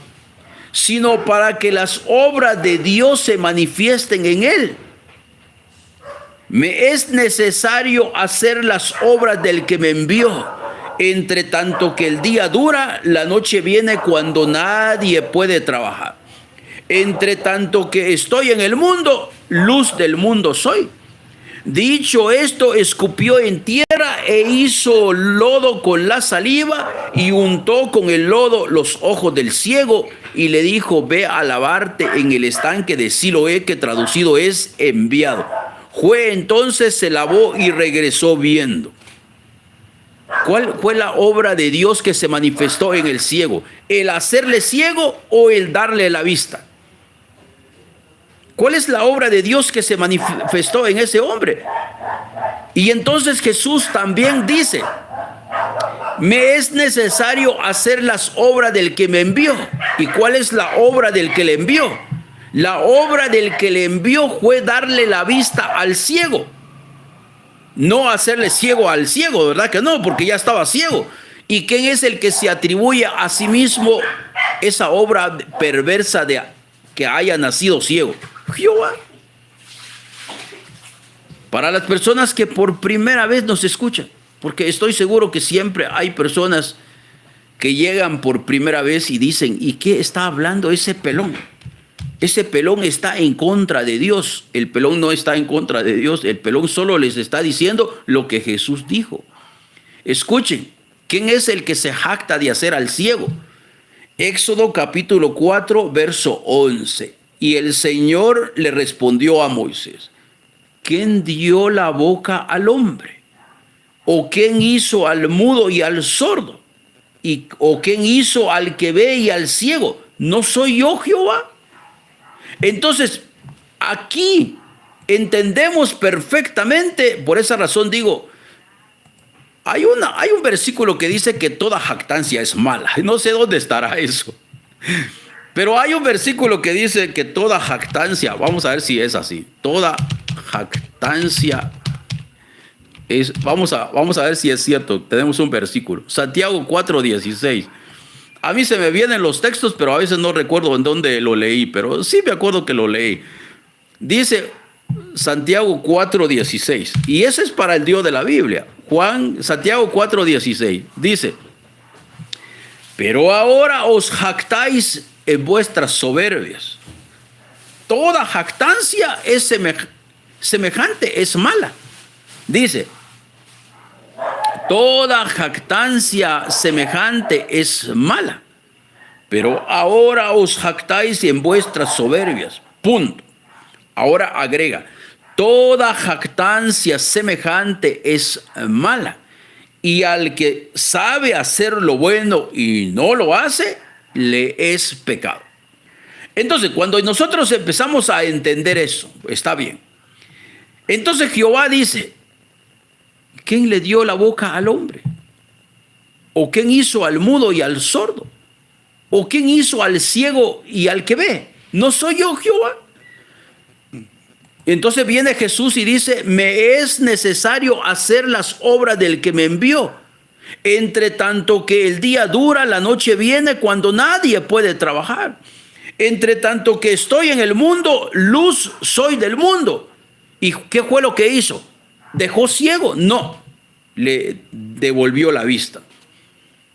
sino para que las obras de Dios se manifiesten en él. Me es necesario hacer las obras del que me envió. Entre tanto que el día dura, la noche viene cuando nadie puede trabajar. Entre tanto que estoy en el mundo, luz del mundo soy. Dicho esto, escupió en tierra e hizo lodo con la saliva y untó con el lodo los ojos del ciego y le dijo, ve a lavarte en el estanque de Siloé, que traducido es enviado. Fue entonces, se lavó y regresó viendo. ¿Cuál fue la obra de Dios que se manifestó en el ciego? ¿El hacerle ciego o el darle la vista? ¿Cuál es la obra de Dios que se manifestó en ese hombre? Y entonces Jesús también dice, me es necesario hacer las obras del que me envió. ¿Y cuál es la obra del que le envió? La obra del que le envió fue darle la vista al ciego. No hacerle ciego al ciego, ¿verdad que no? Porque ya estaba ciego. ¿Y quién es el que se atribuye a sí mismo esa obra perversa de que haya nacido ciego? Jehová. Para las personas que por primera vez nos escuchan, porque estoy seguro que siempre hay personas que llegan por primera vez y dicen, ¿y qué está hablando ese pelón? Ese pelón está en contra de Dios. El pelón no está en contra de Dios. El pelón solo les está diciendo lo que Jesús dijo. Escuchen, ¿quién es el que se jacta de hacer al ciego? Éxodo capítulo 4, verso 11. Y el Señor le respondió a Moisés, ¿quién dio la boca al hombre? ¿O quién hizo al mudo y al sordo? ¿O quién hizo al que ve y al ciego? ¿No soy yo, Jehová? Entonces, aquí entendemos perfectamente, por esa razón digo, hay un versículo que dice que toda jactancia es mala. No sé dónde estará eso. Pero hay un versículo que dice que toda jactancia, vamos a ver si es así, toda jactancia es, vamos a ver si es cierto, tenemos un versículo, Santiago 4:16. A mí se me vienen los textos, pero a veces no recuerdo en dónde lo leí, pero sí me acuerdo que lo leí. Dice Santiago 4:16, y ese es para el Dios de la Biblia. Santiago 4:16 dice, pero ahora os jactáis en vuestras soberbias. Toda jactancia es semejante, es mala. Dice, toda jactancia semejante es mala, pero ahora os jactáis en vuestras soberbias. Punto. Ahora agrega, toda jactancia semejante es mala, y al que sabe hacer lo bueno y no lo hace, le es pecado. Entonces, cuando nosotros empezamos a entender eso, está bien. Entonces Jehová dice, ¿quién le dio la boca al hombre? ¿O quién hizo al mudo y al sordo? ¿O quién hizo al ciego y al que ve? ¿No soy yo, Jehová? Entonces viene Jesús y dice, me es necesario hacer las obras del que me envió. Entre tanto que el día dura, la noche viene cuando nadie puede trabajar. Entre tanto que estoy en el mundo, luz soy del mundo. ¿Y qué fue lo que hizo? ¿Dejó ciego? No, le devolvió la vista.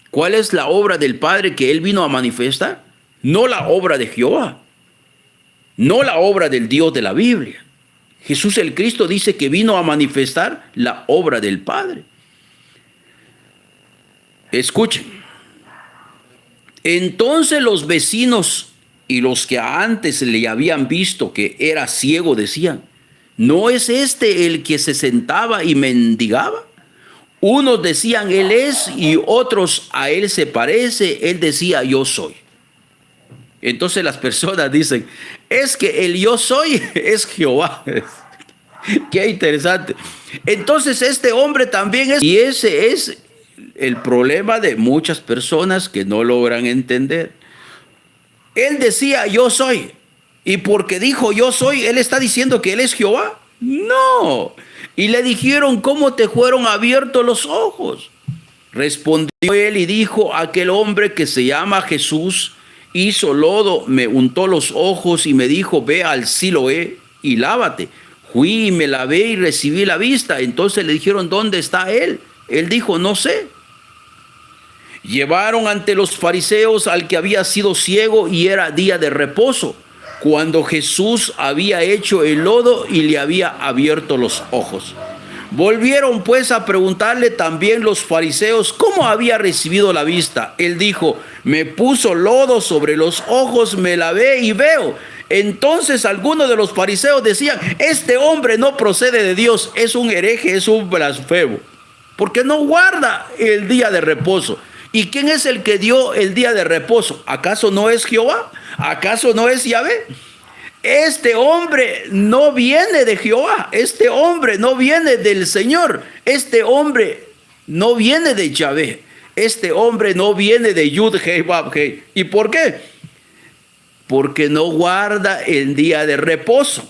¿Cuál es la obra del Padre que Él vino a manifestar? No la obra de Jehová, no la obra del Dios de la Biblia. Jesús el Cristo dice que vino a manifestar la obra del Padre. Escuchen. Entonces los vecinos y los que antes le habían visto que era ciego decían, ¿no es este el que se sentaba y mendigaba? Unos decían, él es, y otros, a él se parece. Él decía, yo soy. Entonces las personas dicen, es que el yo soy es Jehová. Qué interesante. Entonces este hombre también es, y ese es el problema de muchas personas que no logran entender. Él decía, yo soy. Y porque dijo, yo soy, él está diciendo que él es Jehová. No. Y le dijeron, ¿cómo te fueron abiertos los ojos? Respondió él y dijo, aquel hombre que se llama Jesús hizo lodo, me untó los ojos y me dijo, ve al Siloé y lávate. Fui y me lavé y recibí la vista. Entonces le dijeron, ¿dónde está él? Él dijo, no sé. Llevaron ante los fariseos al que había sido ciego y era día de reposo, cuando Jesús había hecho el lodo y le había abierto los ojos. Volvieron pues a preguntarle también los fariseos cómo había recibido la vista. Él dijo, me puso lodo sobre los ojos, me lavé y veo. Entonces algunos de los fariseos decían, este hombre no procede de Dios, es un hereje, es un blasfemo, porque no guarda el día de reposo. ¿Y quién es el que dio el día de reposo? ¿Acaso no es Jehová? ¿Acaso no es Yahvé? Este hombre no viene de Jehová, este hombre no viene del Señor, este hombre no viene de Yahvé, este hombre no viene de Yud Hei Vav Hei. ¿Y por qué? Porque no guarda el día de reposo.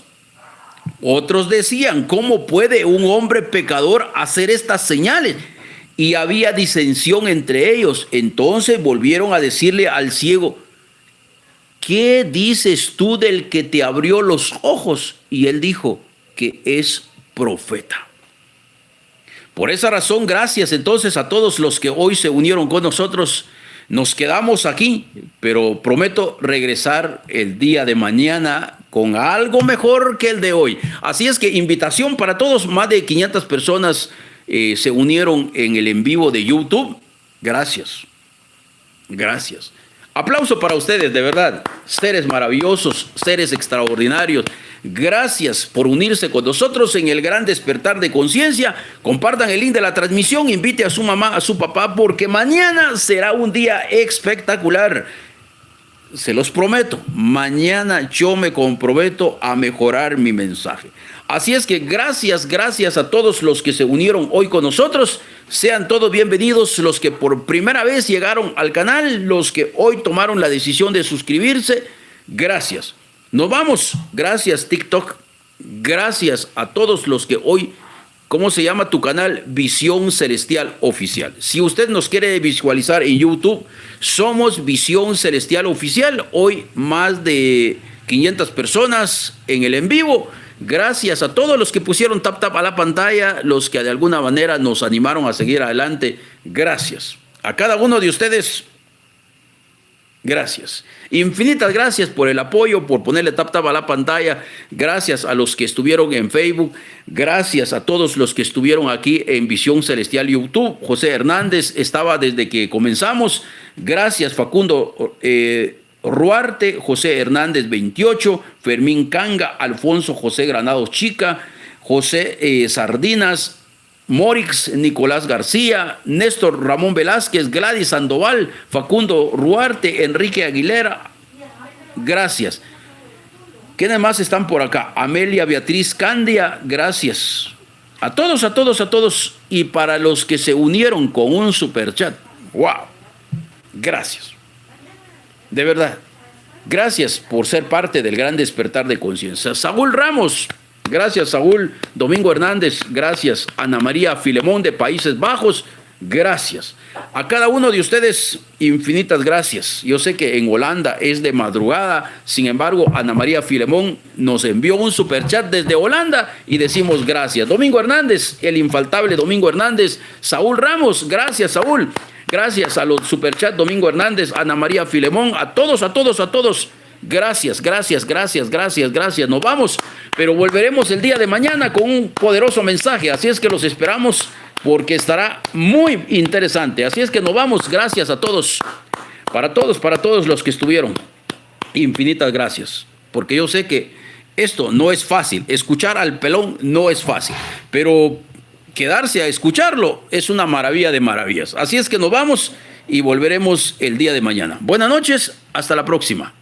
Otros decían, ¿cómo puede un hombre pecador hacer estas señales? Y había disensión entre ellos. Entonces volvieron a decirle al ciego, ¿qué dices tú del que te abrió los ojos? Y él dijo que es profeta. Por esa razón, gracias entonces a todos los que hoy se unieron con nosotros. Nos quedamos aquí, pero prometo regresar el día de mañana con algo mejor que el de hoy. Así es que invitación para todos, más de 500 personas se unieron en el en vivo de YouTube. Gracias. Gracias. Aplauso para ustedes, de verdad. Seres maravillosos, seres extraordinarios. Gracias por unirse con nosotros en el gran despertar de conciencia. Compartan el link de la transmisión, invite a su mamá, a su papá, porque mañana será un día espectacular. Se los prometo, mañana yo me comprometo a mejorar mi mensaje. Así es que gracias a todos los que se unieron hoy con nosotros. Sean todos bienvenidos los que por primera vez llegaron al canal, los que hoy tomaron la decisión de suscribirse. Gracias. Nos vamos. Gracias TikTok. Gracias a todos los que hoy, ¿cómo se llama tu canal? Visión Celestial Oficial. Si usted nos quiere visualizar en YouTube, somos Visión Celestial Oficial. Hoy más de 500 personas en el en vivo. Gracias a todos los que pusieron tap a la pantalla, los que de alguna manera nos animaron a seguir adelante. Gracias. A cada uno de ustedes, gracias. Infinitas gracias por el apoyo, por ponerle tap a la pantalla. Gracias a los que estuvieron en Facebook. Gracias a todos los que estuvieron aquí en Visión Celestial YouTube. José Hernández estaba desde que comenzamos. Gracias Facundo Ruarte, José Hernández 28, Fermín Canga, Alfonso José Granados Chica, José Sardinas, Morix Nicolás García, Néstor Ramón Velázquez, Gladys Sandoval, Facundo Ruarte, Enrique Aguilera. Gracias. ¿Quiénes más están por acá? Amelia Beatriz Candia, gracias. A todos. Y para los que se unieron con un superchat, wow, gracias. De verdad, gracias por ser parte del gran despertar de conciencia. Saúl Ramos, gracias Saúl. Domingo Hernández, gracias. Ana María Filemón de Países Bajos, gracias. A cada uno de ustedes, infinitas gracias. Yo sé que en Holanda es de madrugada, sin embargo, Ana María Filemón nos envió un superchat desde Holanda y decimos gracias. Domingo Hernández, el infaltable Domingo Hernández. Saúl Ramos, gracias Saúl. Gracias a los superchat Domingo Hernández, Ana María Filemón, a todos. Gracias. Nos vamos, pero volveremos el día de mañana con un poderoso mensaje. Así es que los esperamos porque estará muy interesante. Así es que nos vamos. Gracias a todos. Para todos los que estuvieron. Infinitas gracias. Porque yo sé que esto no es fácil. Escuchar al pelón no es fácil. Pero quedarse a escucharlo es una maravilla de maravillas. Así es que nos vamos y volveremos el día de mañana. Buenas noches, hasta la próxima.